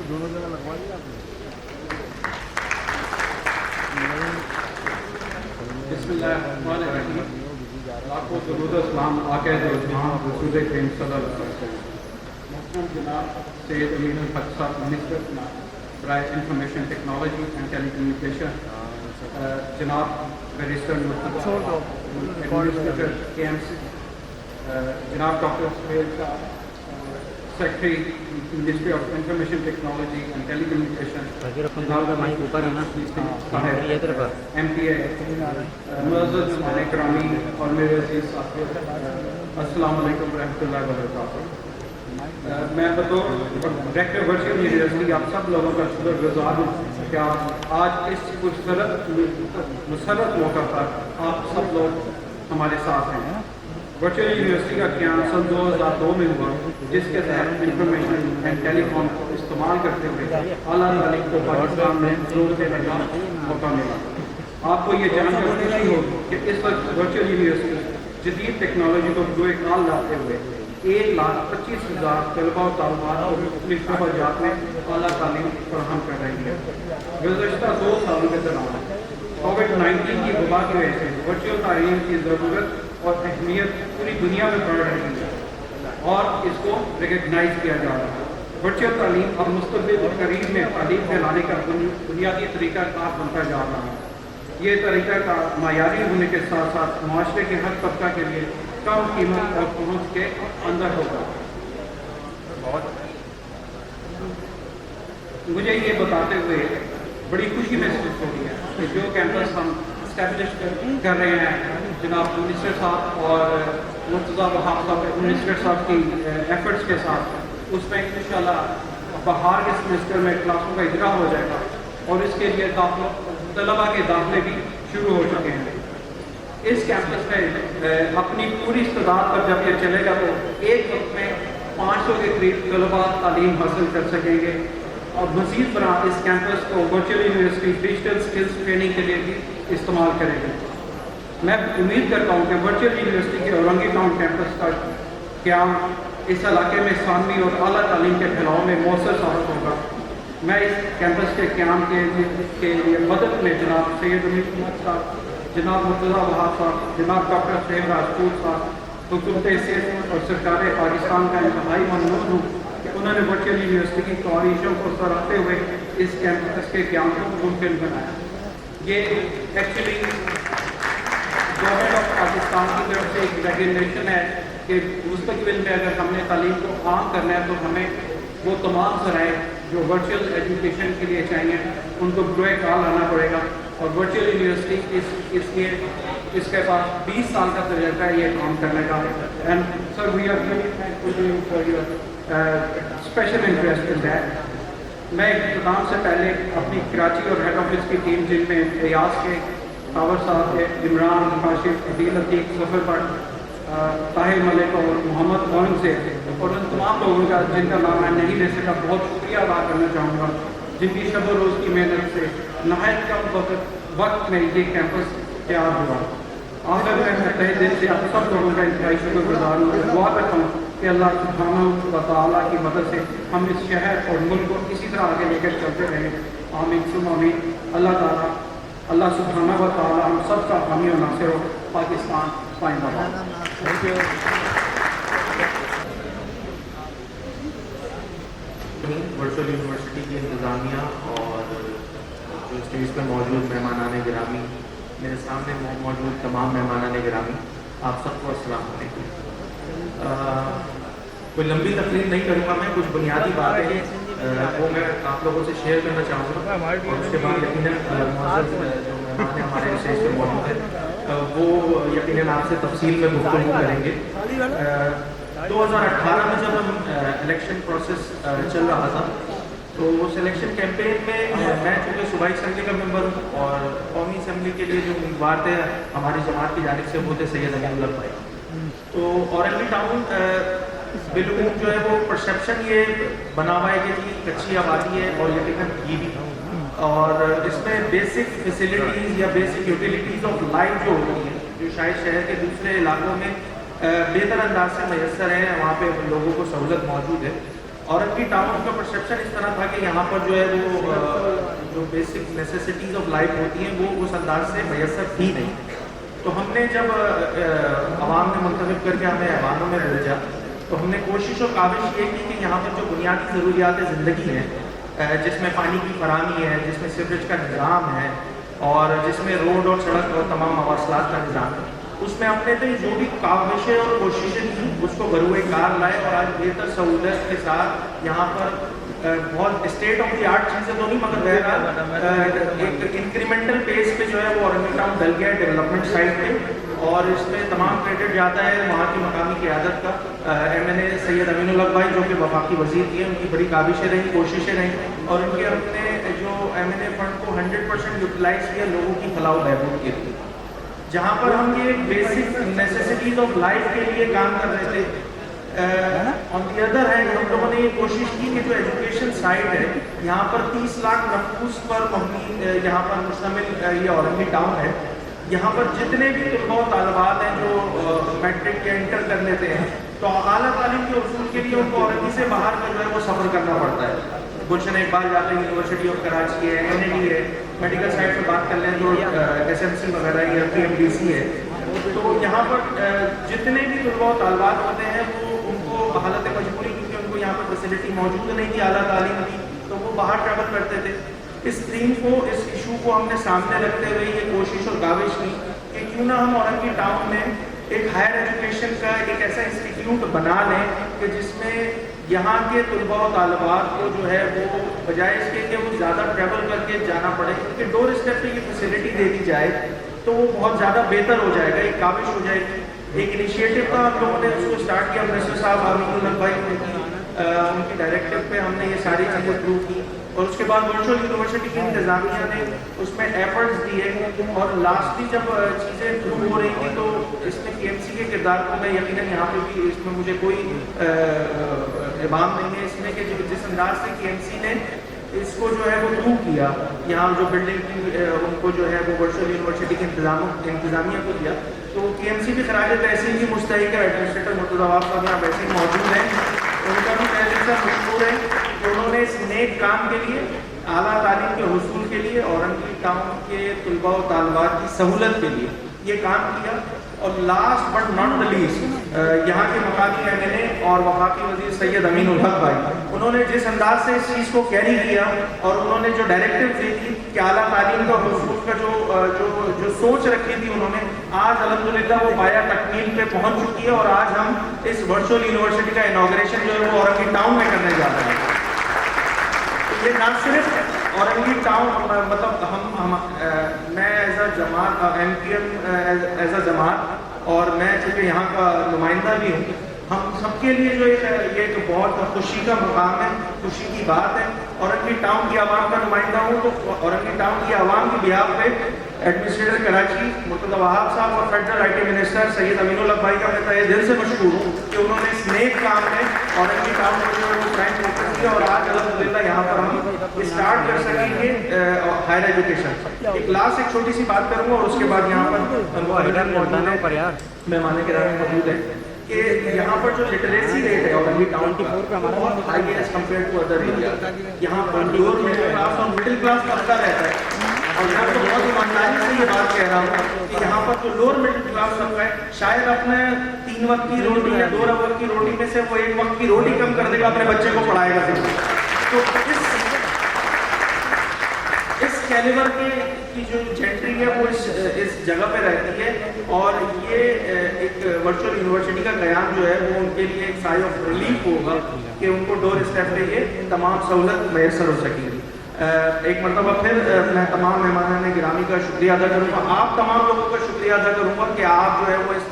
दोनों जगह लगवा दिया आपने? बिस्मिल्लाहिर्रहमानिर्रहीम। आपको दुरूद अस्सलाम आक़ाए ज़मां रसूल करीम सल्लल्लाहु अलैहि वसल्लम। मोहतरम जनाब सैयद अमीन अल हक साहब, minister for information technology and telecommunication, जनाब बैरिस्टर एडमिनिस्ट्रेटर KMC, जनाब डॉक्टर सुहेल साहब, secretary ministry of information technology and telecommunication, MPA, मुअज़्ज़ज़ मेहमान किरामी और मेरे अज़ीज़ साथियों, अस्सलाम वालेकुम रहमतुल्लाहि व बरकातहू। मैं बतौर डायरेक्टर वर्चुअल यूनिवर्सिटी आप सब लोगों का शुक्रगुज़ार हूँ कि आज इस मुसर्रत मौका पर आप सब लोग हमारे साथ हैं। वर्चुअल यूनिवर्सिटी का क़याम सन 2002 में हुआ, जिसके तहत इंफॉर्मेशन एंड टेलीकॉम को इस्तेमाल करते हुए आला तालीम को पाकिस्तान में ज़ोर देने का मौका मिला। आपको ये जानकर खुशी होगी कि इस वक्त वर्चुअल यूनिवर्सिटी जदीद टेक्नोलॉजी को बुए काल लाते हुए 1,25,000 तलबा और तालिबात को मुख्तलिफ शोबाजात में आला तालीम फराहम कर रही है। गुज़श्ता 2 सालों के दौरान कोविड-19 की वबा की वजह से वर्चुअल तालीम की ज़रूरत और अहमियत पूरी दुनिया में बढ़ रही है और इसको रिकगनाइज किया जा रहा है। वर्चुअल तालीम और मुस्तक़बिल करीब में तालीम फैलाने का बुनियादी तरीक़ाकार बनता जा रहा है। ये तरीक़ा का मायारी होने के साथ साथ माशरे के हर तबका के लिए कम कीमत और पहुँच के अंदर होगा। मुझे ये बताते हुए बड़ी खुशी महसूस हो रही है कि जो कैंपस हम इस्टेब्लिश कर रहे हैं, जनाब मिनिस्टर साहब और मुर्तज़ा वहाब साहब मिनिस्टर साहब की एफर्ट्स के साथ, उसमें इंशाल्लाह बाहर के सेमेस्टर में क्लासों का इजरा हो जाएगा और इसके लिए तलबा के दाखिले भी शुरू हो चुके हैं। इस कैंपस में अपनी पूरी इस्तेदाद पर जब ये चलेगा तो एक वक्त में 500 के करीब तलबा तालीम हासिल कर सकेंगे और मज़ीद बना इस कैंपस को virtual university digital skills training के लिए भी इस्तेमाल करेंगे। मैं उम्मीद करता हूँ कि वर्चुअल यूनिवर्सिटी के औरंगी टाउन कैंपस का क़याम इस इलाके में सानवी और आला तालीम के फैलाव में मौसर साबित होगा। मैं इस कैंपस के क़याम के लिए मदद में जनाब सैयद अमीन साहब, जनाब मुर्तज़ा वहाब साहब, जनाब डॉक्टर सुहेल राजपूत साहब, हुकूमत सेहत और सरकार पाकिस्तान का इंतहाई ममनून हूँ कि उन्होंने वर्चुअल यूनिवर्सिटी की ख्वाहिशों को सराहते हुए इस कैंपस के क़याम को मुमकिन बनाया। ये एक्चुअली गवर्नमेंट ऑफ पाकिस्तान की तरफ से एक रेगुलेशन है कि मुस्तक़बिल में अगर हमने तालीम को आम करना है तो हमें वो तमाम ज़राए जो वर्चुअल एजुकेशन के लिए चाहिए उनको बुए काल लाना पड़ेगा और वर्चुअल यूनिवर्सिटी इसलिए इसके पास 20 साल का तजुर्बा है ये काम करने का। And sir we are really thankful to you for your special interest in that. मैं इख्तिताम से पहले अपनी कराची और हेड ऑफिस की टीम जिनमें रियाज के तावर साहब के, इमरान, काशिफ, अदील अतीक, सफ़र पर ताहिर मलिक और मोहम्मद औरंगज़ेब और उन तमाम लोगों का जिनका नाम मैं नहीं ले सका बहुत शुक्रिया अदा करना चाहूँगा, जिनकी शब रोज़ की मेहनत से नहायत कम वक्त में ये कैंपस तैयार हुआ। आखिर में मैं तहे दिल से आप सब लोगों का इंतहाई शुक्रगुज़ार हूँ। दुआ करता हूँ कि अल्लाह सुब्हानहू व तआला की मदद से हम इस शहर और मुल्क को इसी तरह आगे लेकर चलते रहें। आमीन सुम्मा आमीन। अल्लाह सुब्हानहू व तआला हम सब का हामी और नासिर हो। पाकिस्तान ज़िंदाबाद। Thank you. वर्चुअल यूनिवर्सिटी की इंतज़ामिया और जो स्टेज पर मौजूद मेहमानान गिरामी, मेरे सामने मौजूद तमाम मेहमानान गिरामी, आप सबको अस्सलाम वालेकुम। कोई लंबी तकरीर नहीं करूँगा, मैं कुछ बुनियादी बातें वो मैं आप लोगों से शेयर करना चाहूँगा और उसके बाद यकीनन जो मेहमान हमारे स्टेज पर मौजूद है वो यकीनन आपसे तफसील में गुफ्तगू करेंगे। 2018 में जब हम इलेक्शन प्रोसेस चल रहा था तो उस इलेक्शन कैंपेन में मैं चूँकि सूबाई असम्बली का मेंबर हूँ और कौमी असम्बली के लिए जो उम्मीदवार थे हमारी जमात की जानिब से वो थे सैयद अमीनुल्लाह भाई। तो औरंगी टाउन बिल्कुल जो है वो परसेप्शन ये बना हुआ है कि अच्छी आबादी है और यकीनन ये भी और इसमें बेसिक फैसिलिटीज़ या बेसिक यूटिलिटीज़ ऑफ लाइफ जो होती हैं जो शायद शहर के दूसरे इलाकों में बेहतर अंदाज से मैसर है, वहाँ पे लोगों को सहूलत मौजूद है। औरंगी टाउन का परसेप्शन इस तरह था कि यहाँ पर जो है वो जो बेसिक नेसेसिटीज़ ऑफ लाइफ होती हैं वो उस अंदाज से मैसर थी नहीं। तो हमने जब आवाम ने मुंतखब करके हमें ऐवानों में भेजा तो हमने कोशिश और काविश ये की कि यहाँ पर जो बुनियादी ज़रूरियात ज़िंदगी हैं, जिसमें पानी की फराहमी है, जिसमें सीवरेज का निज़ाम है और जिसमें रोड और सड़क और तमाम मवासलात का निज़ाम है, उसमें हमने तो जो भी काविशें और कोशिशें की उसको बरूए कार लाए और आज बेहतर सहूलत के साथ यहाँ पर बहुत स्टेट ऑफ द आर्ट चीज़ें तो नहीं मगर बहरहाल एक इंक्रीमेंटल बेस पे जो है वो औरंगी टाउन डल गया डेवलपमेंट साइड पे, और इसमें तमाम क्रेडिट जाता है वहाँ की मकामी क़यादत का। MNA सैयद अमीनुल हक भाई जो कि वफाकी वज़ीर थी, उनकी बड़ी काविशें रहीं, कोशिशें रहीं और उनके अपने जो MNA फंड को 100% यूटिलाइज़ किया लोगों की फलाह बहबूद के लिए। जहाँ पर हम ये बेसिक नेसेसिटीज़ ऑफ लाइफ के लिए काम कर रहे थे, ऑन दी अदर हैंड हम लोगों ने ये कोशिश की कि जो एजुकेशन साइड है यहाँ पर 30 लाख नफूस पर मबनी यहाँ पर मुश्तमिल ये औरंगी टाउन है। यहाँ पर जितने भी तलबा तालिबात हैं जो मैट्रिक या इंटर कर लेते हैं तो आला तालीम के उसूल के लिए उनको औरंगी से बाहर का जो है वो सफ़र करना पड़ता है। गुलशन इकबाल जाते हैं, यूनिवर्सिटी ऑफ कराची है, NAD है, मेडिकल साइड पे बात कर लें तो SMC वगैरह या PMDC है। तो यहाँ पर जितने भी तलबा तालिबात होते हैं वो उनको हालत मजबूरी क्योंकि उनको यहाँ पर फैसिलिटी मौजूद नहीं थी आला तालीम की, तो वो बाहर ट्रैवल करते थे। इस थीम को, इस इशू को हमने सामने रखते हुए ये कोशिश और काविश की कि क्यों ना हम औरंगी टाउन में एक हायर एजुकेशन का एक ऐसा इंस्टीट्यूट बना लें कि जिसमें यहाँ के तलबा और तालिबात को जो है वो बजाय इसके कि वो ज़्यादा ट्रैवल करके जाना पड़े, क्योंकि डोर स्टेप पे ये फैसिलिटी दे दी जाए तो वो बहुत ज़्यादा बेहतर हो जाएगा, एक काविश हो जाएगी। एक इनिशिएटिव था, हम लोगों ने उसको स्टार्ट किया, मिनिस्टर साहब अमीनुल हक भाई उनकी डायरेक्टिव पे हमने ये सारी चीज़ें प्रूव की और उसके बाद वर्चुअल यूनिवर्सिटी की इंतज़ामिया ने उसमें एफर्ट्स दिए और लास्टली जब चीज़ें प्रूव हो रही थी तो इसमें KMC के किरदार को मैं यकीनन यहाँ पे भी इसमें मुझे कोई इबाम नहीं है इसमें कि जिस अंदाज से KMC ने इसको जो है वो प्रूव किया, यहाँ जो बिल्डिंग की उनको जो है वो वर्चुअल यूनिवर्सिटी के इंतज़ामिया को दिया, तो KMC भी खराज तहसील की मुस्तहिक है। एडमिनिस्ट्रेटर मुर्तज़ा वहाब साहब यहाँ वैसे ही मौजूद हैं, उनका भी तहसील से मशहूर है कि उन्होंने इस नेक काम के लिए, आला तालीम के हुसूल के लिए, औरंगी टाउन के तलबा और तालिबात की सहूलत के लिए ये काम किया। और last but not the least यहाँ के मकामी MNA और वफाकी वज़ीर सैयद अमीनुल हक भाई, उन्होंने जिस अंदाज से इस चीज़ को कैरी किया और उन्होंने जो डायरेक्टिव दी थी कि आला तालीम का हुसूल का जो सोच रखी थी उन्होंने, आज अल्हम्दुलिल्लाह वो पाया तकमील पे पहुँच चुकी है और आज हम इस वर्चुअल यूनिवर्सिटी का इनॉग्रेशन जो है वो औरंगी टाउन में करने जा रहे हैं। तो ये ना सिर्फ औरंगी टाउन मतलब मैं एज अ जमात MPM एज अ जमात और मैं चूँकि यहाँ का नुमाइंदा भी हूँ, हम सबके लिए जो ये एक बहुत खुशी का मुकाम है, खुशी की बात है। औरंगी टाउन की आवाम का नुमाइंदा हूँ तो औरंगी टाउन की आवाम की बिहाफ पे एडमिनिस्ट्रेटर कराची मुर्तज़ा वहाब साहब और federal IT minister Syed Aminul हक भाई का मैं तहे दिल से मशहूर हूँ कि उन्होंने इस नेक काम में औरंगी टाउन को जो है वो प्राइम फोकस किया और आज अल्हम्दुलिल्लाह यहाँ पर हम स्टार्ट कर सकेंगे हायर एजुकेशन। एक लास्ट एक छोटी सी बात करूँगा और उसके बाद यहाँ पर मेहमान किराम मौजूद है कि यहाँ पर जो लिटरेसी रेट है औरंगी टाउन की बहुत हाई है as compared to other area. यहाँ पर लोअर मिडिल क्लास और मिडिल क्लास पक्का रहता है और यहाँ तो बहुत ईमानदारी से ये बात कह रहा हूँ कि यहाँ पर जो लोअर मिडिल क्लास तबका है शायद अपने 3 वक्त की रोटी या 2 वक्त की रोटी में से वो 1 वक्त की रोटी कम कर देगा, अपने बच्चे को पढ़ाएगा। तो इस कैलिबर की जो जेंट्री है वो इस जगह पे रहती है और ये एक वर्चुअल यूनिवर्सिटी का क़याम जो है वो उनके लिए एक साई ऑफ रिलीफ होगा कि उनको डोर स्टेप पे ये तमाम सहूलत मैसर हो सकेगी। एक मरतबा फिर मैं तमाम मेहमान गिरामी का शुक्रिया अदा करूँगा, आप तमाम लोगों का शुक्रिया अदा करूँगा कि आप जो है वो इस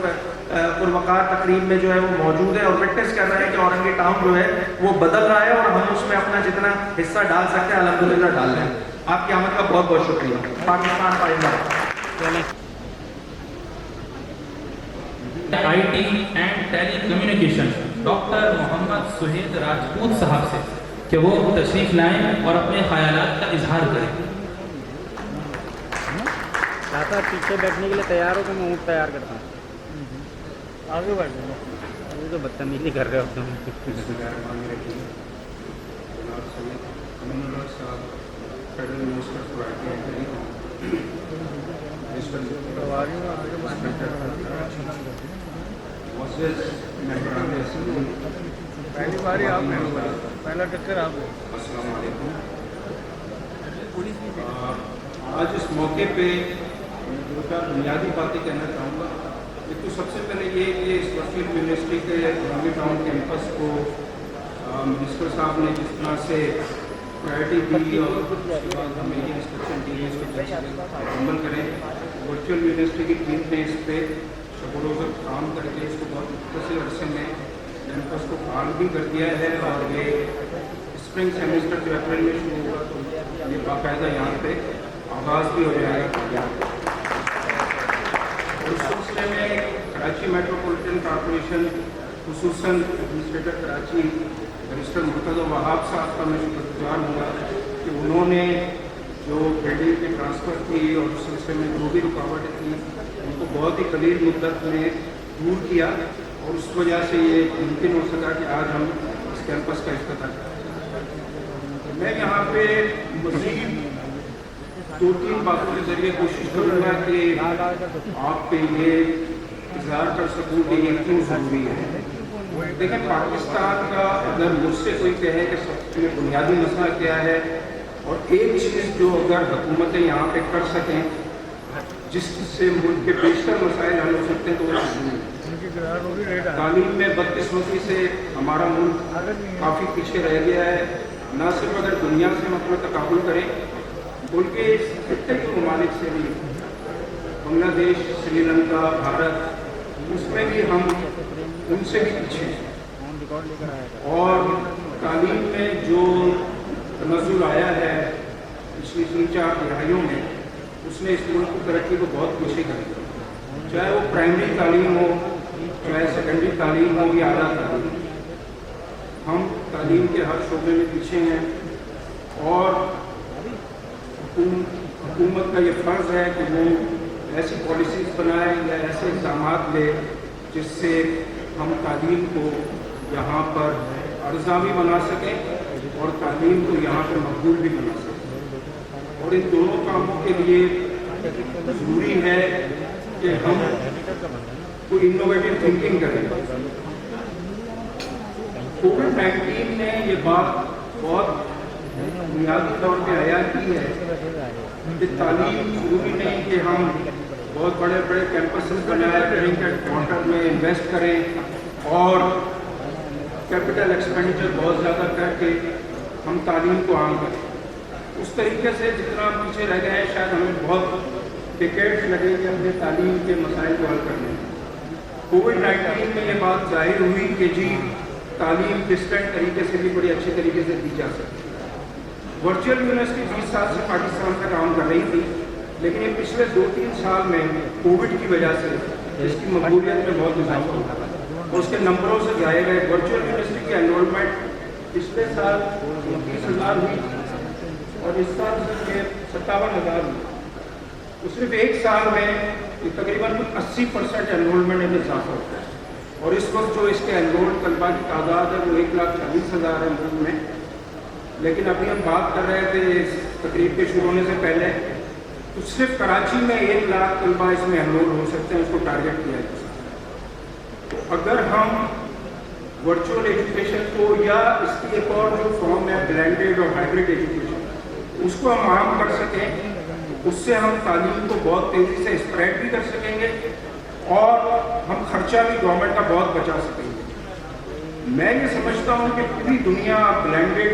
पुरवकार तकरीब में जो है वो मौजूद है और विटनेस कर रहे हैं कि औरंगी टाउन जो है वो बदल रहा है और हम उसमें अपना जितना हिस्सा डाल सकते हैं अल्हम्दुलिल्लाह डाल रहे हैं। आपकी आमद का बहुत बहुत शुक्रिया। पाकिस्तान पाइंदा IT and telecommunication doctor Mohammad Sohail Rajput साहब से कि वो तशरीफ लाएं और अपने ख्यालात का इजहार करें। चाहता पीछे बैठने के लिए तैयार हो तो मैं ऊँट तैयार करता हूँ। आगे बढ़ जाओ, अभी तो बदतमीजी कर रहे हो तुम। जनाब सैयद अमीनुल्लाह साहब federal minister for IT and telecom, मुअज़्ज़ज़ मेहमान अज़ीज़, पहली बार ही आप पहला टक्कर आप अस्सलाम वालेकुम। आज इस मौके पे बुनियादी बातें कहना चाहूँगा। एक तो सबसे पहले ये कि इस वर्चुअल यूनिवर्सिटी के गांधी टाउन कैंपस को मिनिस्टर साहब ने जिस तरह से प्रायोरिटी दी और उसके बाद हमें ये इंस्ट्रक्शन दी है इसको मुकम्मल करें। वर्चुअल यूनिवर्सिटी की टीम ने इस पर शब-ओ-रोज़ काम करके इसको बहुत मुख्तसर अरसे में कैंपस को फाल भी कर दिया है और ये स्प्रिंग सेमेस्टर जो अप्रैल में शुरू होगा तो ये बाकायदा यहाँ पे आगाज़ भी हो जाएगा। और उस सिलसिले में कराची मेट्रोपॉलिटन कॉरपोरेशन खुसूसन एडमिनिस्ट्रेटर कराची बैरिस्टर मुर्तज़ा वहाब साहब का मैं शुक्रगुजार हूँगा कि उन्होंने जो बिल्डिंग की ट्रांसफ़र की और उस सिलसिले में जो भी रुकावटें थी उनको बहुत ही कलील मुद्दत में दूर किया और उस वजह से ये मुमकिन हो सका कि आज हम इस कैंपस का इफ्तिताह करें। मैं यहाँ पे मज़ीद 2-3 बातों के ज़रिए कोशिश करूँगा कि आप पे ये इज़हार कर सकूँ कि ये क्यों ज़रूरी है। देखिए, पाकिस्तान का अगर मुझसे कोई कहे कि सबसे बुनियादी मसला क्या है और एक चीज़ जो अगर हुकूमतें यहाँ पे कर सकें जिससे मुल्क के बेशतर मसाइल हल हो सकते हैं तो वो तालीम में बदकिस्मती से हमारा मुल्क काफ़ी पीछे रह गया है। न सिर्फ अगर दुनिया से मतलब तकाबुल करें बल्कि खत्ते के ममालिक से भी, बांग्लादेश, श्रीलंका, भारत, उसमें भी हम उनसे भी पीछे हैं। और तालीम में जो तनज़्ज़ुल आया है पिछली 3-4 दिहाइयों में उसने इस मुल्क की तरक्की को बहुत पीछे कर दिया, चाहे वो प्राइमरी तालीम हो, चाहे सेकेंडरी तालीम हो या आला तालीम। हम तालीम के हर शोबे में पीछे हैं और हुकूमत का ये फ़र्ज़ है कि वो ऐसी पॉलिसीज़ बनाए या ऐसे इक़दाम ले जिससे हम तालीम को यहाँ पर अर्ज़ा भी बना सकें और तालीम को यहाँ पर मकबूल भी बना सकें। और इन दोनों कामों के लिए ज़रूरी है कि हम कोई इनोवेटिव थिंकिंग करें। कोविड-19 ने ये बात बहुत बुनियादी तौर पे आया की है कि तालीम ज़रूरी नहीं कि हम बहुत बड़े बड़े कैंपसेस बनाए, बैंक हेडक्वार्टर में इन्वेस्ट करें और कैपिटल एक्सपेंडिचर बहुत ज़्यादा करके हम तालीम को आम करें। उस तरीके से जितना हम पीछे रह गए हैं शायद हमें बहुत डिकेड्स लगेंगे अपने तालीम के मसाइल को हल करने में। कोविड-19 में ये बात जाहिर हुई कि जी तालीम डिस्टेंट तरीके से भी बड़ी अच्छे तरीके से दी जा सकती है। वर्चुअल यूनिवर्सिटी 20 साल से पाकिस्तान में काम कर रही थी, लेकिन ये पिछले 2-3 साल में कोविड की वजह से इसकी मकबूलियत में बहुत इजाफा हुआ और उसके नंबरों से जाए गए। वर्चुअल यूनिवर्सिटी की एनरोलमेंट पिछले साल 29,000 हुई और इस साल ये 57,000 हुई। तो सिर्फ एक साल में तकरीबन 80% एनरोलमेंट में इजाफा होता है और इस वक्त जो इसके एनरोल्ड तलबा की तादाद है वो 1,40,000 है मुल्क में। लेकिन अभी हम बात कर रहे थे इस तकरीब के शुरू होने से पहले तो सिर्फ कराची में 1 लाख तलबा इसमें एनरोल हो सकते हैं, उसको टारगेट किया जा सकता है। तो अगर हम वर्चुअल एजुकेशन को या इसकी एक और जो फॉर्म है ब्लेंडेड और हाइब्रिड एजुकेशन उसको हम आम कर सकें, उससे हम तालीम को बहुत तेज़ी से स्प्रेड भी कर सकेंगे और हम खर्चा भी गवर्नमेंट का बहुत बचा सकेंगे। मैं ये समझता हूँ कि पूरी दुनिया ब्लेंडेड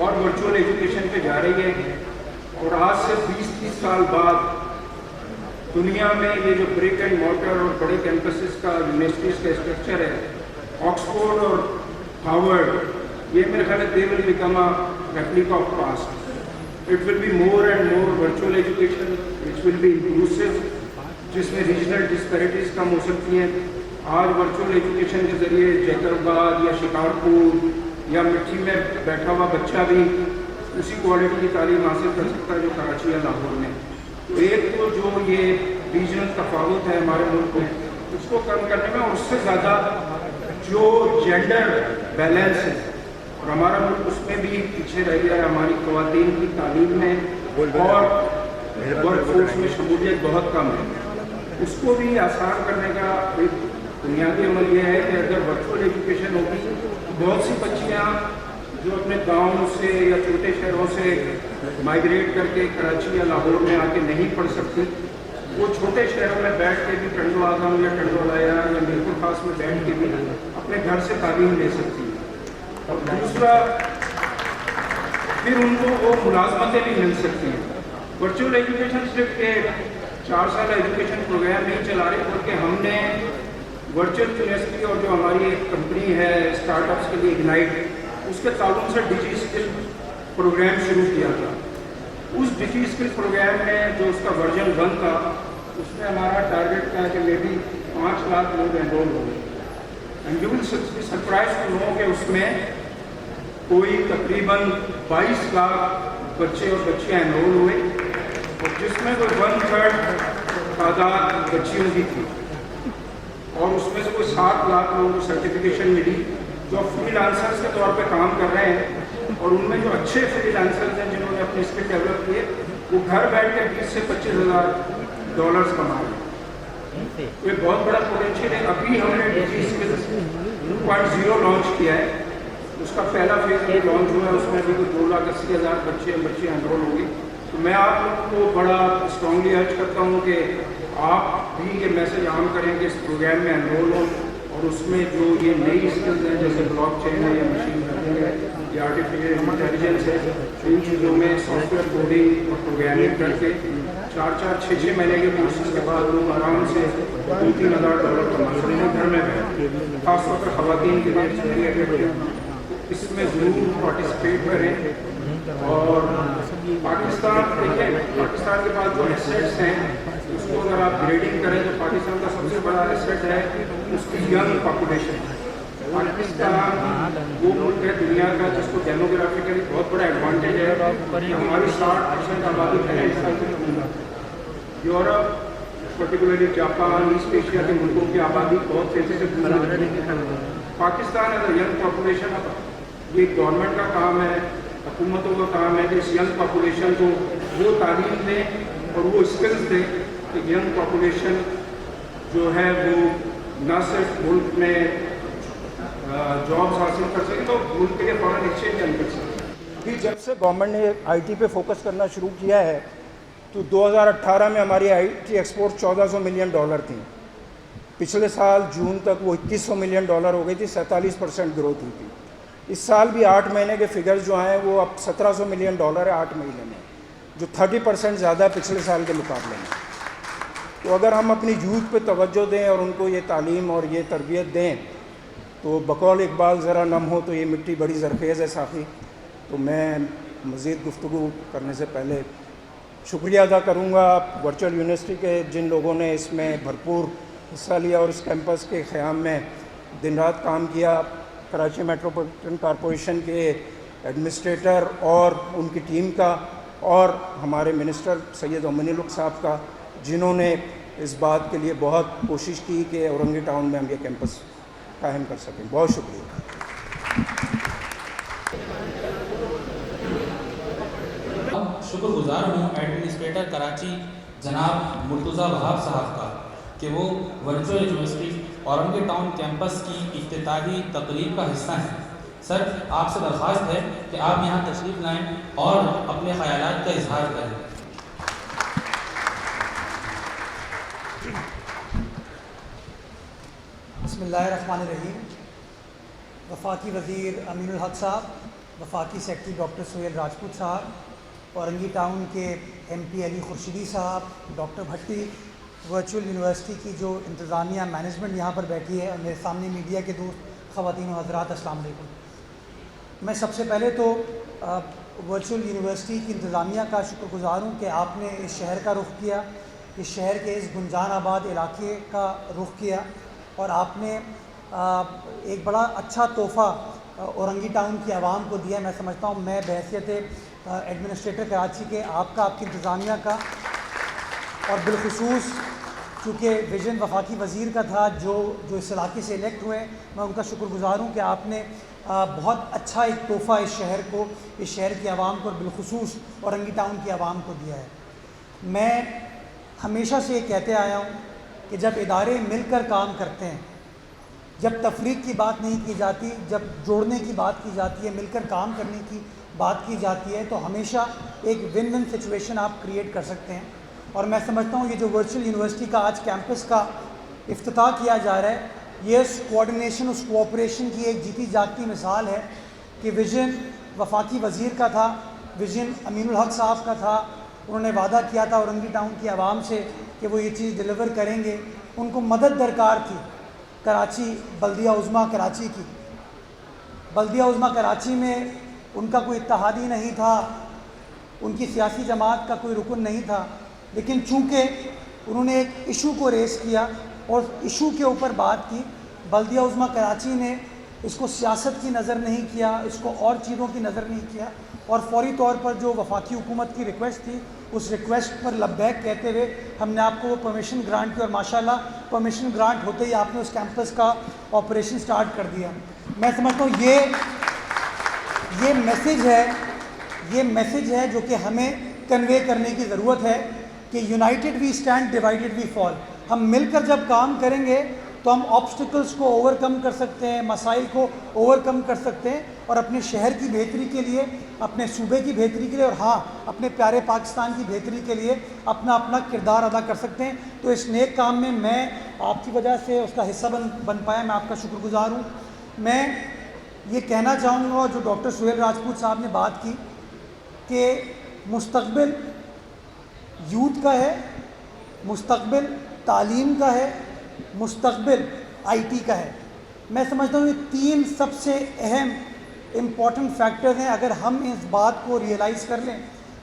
और वर्चुअल एजुकेशन पे जा रही है और आज से 20-30 साल बाद दुनिया में ये जो ब्रिक एंड मॉर्टर और बड़े कैंपसेस का यूनिवर्सिटीज़ का स्ट्रक्चर है, ऑक्सफोर्ड और हार्वर्ड, ये मेरे ख्याल they will become a replica of past. It will be more and more virtual education which will be inclusive, जिसमें रीजनल डिस्पैरिटीज़ कम हो सकती हैं। आज वर्चुअल एजुकेशन के ज़रिए जैकरबाद या शिकारपुर या मिट्टी में बैठा हुआ बच्चा भी उसी क्वालिटी की तालीम हासिल कर सकता है जो कराची या लाहौर में। तो एक तो जो ये रीजनल तफावत है हमारे मुल्क में उसको कम करने में और उससे ज़्यादा जो जेंडर बैलेंस है اور ہمارا ملک اس میں بھی پیچھے رہ گیا ہے. ہماری خواتین کی تعلیم میں اور ورک فورس میں شمولیت بہت کم ہے. اس کو بھی آسان کرنے کا ایک بنیادی عمل یہ ہے کہ اگر ورچوئل ایجوکیشن ہوگی تو بہت سی بچیاں جو اپنے گاؤں سے یا چھوٹے شہروں سے مائیگریٹ کر کے کراچی یا لاہور میں آ کے نہیں پڑھ سکتی, وہ چھوٹے شہروں میں بیٹھ کے بھی ٹنڈو اعظم یا ٹنڈو لایا یا میرپور خاص میں بیٹھ کے بھی اپنے گھر سے تعلیم لے سکتی ہے. اور دوسرا پھر ان کو وہ ملازمتیں بھی مل سکتی ہیں. ورچوئل ایجوکیشن صرف ایک 4 سال ایجوکیشن پروگرام نہیں چلا رہے, بلکہ ہم نے ورچوئل یونیورسٹی اور جو ہماری ایک کمپنی ہے اسٹارٹ اپس کے لیے اگنائٹ, اس کے تعلق سے ڈیجی اسکل پروگرام شروع کیا تھا. اس ڈیجی اسکل پروگرام میں جو اس کا ورژن 1 تھا, اس میں ہمارا ٹارگیٹ تھا کہ میں بھی 5 لاکھ لوگ انرول ہو گئے. And you will surprise to know کہ اس میں کوئی تقریباً 22 لاکھ بچے اور بچیاں انرول ہوئے, اور جس میں کوئی 1/3 تعداد بچیوں کی تھی, اور اس میں سے کوئی 7 لاکھ لوگوں کو سرٹیفکیشن ملی جو فری لانسرز کے طور پہ کام کر رہے ہیں. اور ان میں جو اچھے فری لانسرز ہیں جنہوں نے اپنے اسکل ڈیولپ کیے, وہ گھر بیٹھ کے $20,000 سے $25,000 کما رہے ہیں. یہ بہت بڑا پوٹینشیل ہے. ابھی ہم نے ڈیجی اسکل 2.0 لانچ کیا ہے, اس کا پہلا فیز ابھی لانچ ہوا ہے, اس میں ابھی کوئی 2,80,000 بچیاں انرول ہوں گی. تو میں آپ لوگوں کو بڑا اسٹرانگلی ارج کرتا ہوں کہ آپ بھی یہ میسج عام کریں کہ اس پروگرام میں انرول ہوں, اور اس میں جو یہ نئی اسکلز ہیں جیسے بلاک چین ہے یا مشین لرننگ ہے یا آرٹیفیشیل انٹیلیجنس ہے, ان چیزوں میں سافٹ ویئر کوڈنگ اور پروگرامنگ کر کے 4-6 مہینے کے کورسز کے بعد لوگ آرام سے $2,000-3,000 کما سکتے ہیں گھر میں بیٹھ. خاص طور پر خواتین کے لیے اس میں ضرور پارٹیسپیٹ کریں. اور پاکستان دیکھیں, پاکستان کے پاس جو ایسیٹس ہیں اس کو اگر آپ گریڈنگ کریں تو پاکستان کا سب سے بڑا ایسیٹ ہے اس کی ینگ پاپولیشن. پاکستان وہ ملک ہے دنیا کا جس کو ڈیموگرافیکلی بہت بڑا ایڈوانٹیج ہے کہ ہماری 60% آبادی 65 سال سے کم ہے. Europe particularly Japan, East Asia کے ملکوں کی آبادی بہت تیزی سے گزر رہی ہے. Pakistan as a young population, یہ گورنمنٹ کا کام ہے, حکومتوں کا کام ہے کہ اس ینگ پاپولیشن کو وہ تعلیم دیں اور وہ اسکلز دیں کہ ینگ پاپولیشن جو ہے وہ نہ صرف ملک میں جابس حاصل کر سکے تو ملک کے لیے فارن ایکسچینج ارن کر سکے. ابھی جب سے گورنمنٹ نے آئی ٹی پہ فوکس کرنا شروع کیا ہے تو 2018 میں ہماری آئی ٹی ایکسپورٹ $1,400 ملین تھیں. پچھلے سال جون تک وہ $2,100 ملین ہو گئی تھی, 47% گروتھ ہوئی تھی. اس سال بھی 8 مہینے کے فگرز جو ہیں وہ اب $1,700 ملین ہے 8 مہینے میں, جو 30% زیادہ ہے پچھلے سال کے مقابلے میں. تو اگر ہم اپنی یوتھ پہ توجہ دیں اور ان کو یہ تعلیم اور یہ تربیت دیں تو بقول اقبال ذرا نم ہو تو یہ مٹی بڑی زرخیز ہے ساقی. تو میں مزید گفتگو کرنے سے پہلے شکریہ ادا کروں گا ورچوئل یونیورسٹی کے جن لوگوں نے اس میں بھرپور حصہ لیا اور اس کیمپس کے قیام میں دن رات کام کیا. کراچی میٹروپولیٹن کارپوریشن کے ایڈمنسٹریٹر اور ان کی ٹیم کا, اور ہمارے منسٹر سید امین الحق صاحب کا, جنہوں نے اس بات کے لیے بہت کوشش کی کہ اورنگی ٹاؤن میں ہم یہ کیمپس قائم کر سکیں. بہت شکریہ. شکر گزار ہوں ایڈمنسٹریٹر کراچی جناب مرتضیٰ وہاب صاحب کا کہ وہ virtual university Orangi town campus کی افتتاحی تقریب کا حصہ ہیں. سر, آپ سے درخواست ہے کہ آپ یہاں تشریف لائیں اور اپنے خیالات کا اظہار کریں. بسم اللہ الرحمن الرحیم. وفاقی وزیر امین الحق صاحب, وفاقی سیکرٹری ڈاکٹر سہیل راجپوت صاحب, اورنگی ٹاؤن کے ایم پی علی خورشیدی صاحب, ڈاکٹر بھٹی, ورچوئل یونیورسٹی کی جو انتظامیہ مینجمنٹ یہاں پر بیٹھی ہے, اور میرے سامنے میڈیا کے دوست خواتین و حضرات, السلام علیکم. میں سب سے پہلے تو ورچوئل یونیورسٹی کی انتظامیہ کا شکر گزار ہوں کہ آپ نے اس شہر کا رخ کیا, اس شہر کے اس گنجان آباد علاقے کا رخ کیا, اور آپ نے ایک بڑا اچھا تحفہ اورنگی ٹاؤن کی عوام کو دیا. میں سمجھتا ہوں میں بحیثیت ایڈمنسٹریٹر کراچی کے آپ کی انتظامیہ کا, اور بالخصوص چونکہ ویژن وفاقی وزیر کا تھا جو اس علاقے سے الیکٹ ہوئے, میں ان کا شکر گزار ہوں کہ آپ نے بہت اچھا ایک تحفہ اس شہر کو، اس شہر کی عوام کو اور بالخصوص اورنگی ٹاؤن کی عوام کو دیا ہے۔ میں ہمیشہ سے یہ کہتے آیا ہوں کہ جب ادارے مل کر کام کرتے ہیں، جب تفریق کی بات نہیں کی جاتی، جب جوڑنے کی بات کی جاتی ہے، مل کر کام کرنے کی بات کی جاتی ہے، تو ہمیشہ ایک ون ون سچویشن آپ کریٹ کر سکتے ہیں۔ اور میں سمجھتا ہوں یہ جو ورچوئل یونیورسٹی کا آج کیمپس کا افتتاح کیا جا رہا ہے، یہ اس کوآرڈینیشن، اس کوآپریشن کی ایک جیتی جاگتی مثال ہے کہ ویژن وفاقی وزیر کا تھا، ویژن امین الحق صاحب کا تھا، انہوں نے وعدہ کیا تھا اورنگی ٹاؤن کی عوام سے کہ وہ یہ چیز ڈیلیور کریں گے۔ ان کو مدد درکار تھی کراچی بلدیہ عظمیٰ کراچی کی۔ بلدیہ عظمیٰ کراچی میں ان کا کوئی اتحادی نہیں تھا، ان کی سیاسی جماعت کا کوئی رکن نہیں تھا، لیکن چونکہ انہوں نے ایک ایشو کو ریز کیا اور ایشو کے اوپر بات کی، بلدیہ عظمیٰ کراچی نے اس کو سیاست کی نظر نہیں کیا، اس کو اور چیزوں کی نظر نہیں کیا، اور فوری طور پر جو وفاقی حکومت کی ریکویسٹ تھی اس ریکویسٹ پر لبیک کہتے ہوئے ہم نے آپ کو وہ پرمیشن گرانٹ کی، اور ماشاءاللہ پرمیشن گرانٹ ہوتے ہی آپ نے اس کیمپس کا آپریشن سٹارٹ کر دیا۔ میں سمجھتا ہوں یہ میسیج ہے جو کہ ہمیں کنوے کرنے کی ضرورت ہے کہ یونائٹڈ وی اسٹینڈ، ڈیوائڈڈ وی فال۔ ہم مل کر جب کام کریں گے تو ہم آبسٹیکلس کو اوور کم کر سکتے ہیں، مسائل کو اوور کم کر سکتے ہیں، اور اپنے شہر کی بہتری کے لیے، اپنے صوبے کی بہتری کے لیے، اور ہاں اپنے پیارے پاکستان کی بہتری کے لیے اپنا کردار ادا کر سکتے ہیں۔ تو اس نیک کام میں میں آپ کی وجہ سے اس کا حصہ بن پایا، میں آپ کا شکر گزار ہوں۔ میں یہ کہنا چاہوں گا جو ڈاکٹر سہیل راجپوت صاحب نے بات کی کہ مستقبل یوتھ کا ہے، مستقبل تعلیم کا ہے، مستقبل آئی ٹی کا ہے۔ میں سمجھتا ہوں یہ تین سب سے اہم امپورٹنٹ فیکٹرز ہیں۔ اگر ہم اس بات کو ریئلائز کر لیں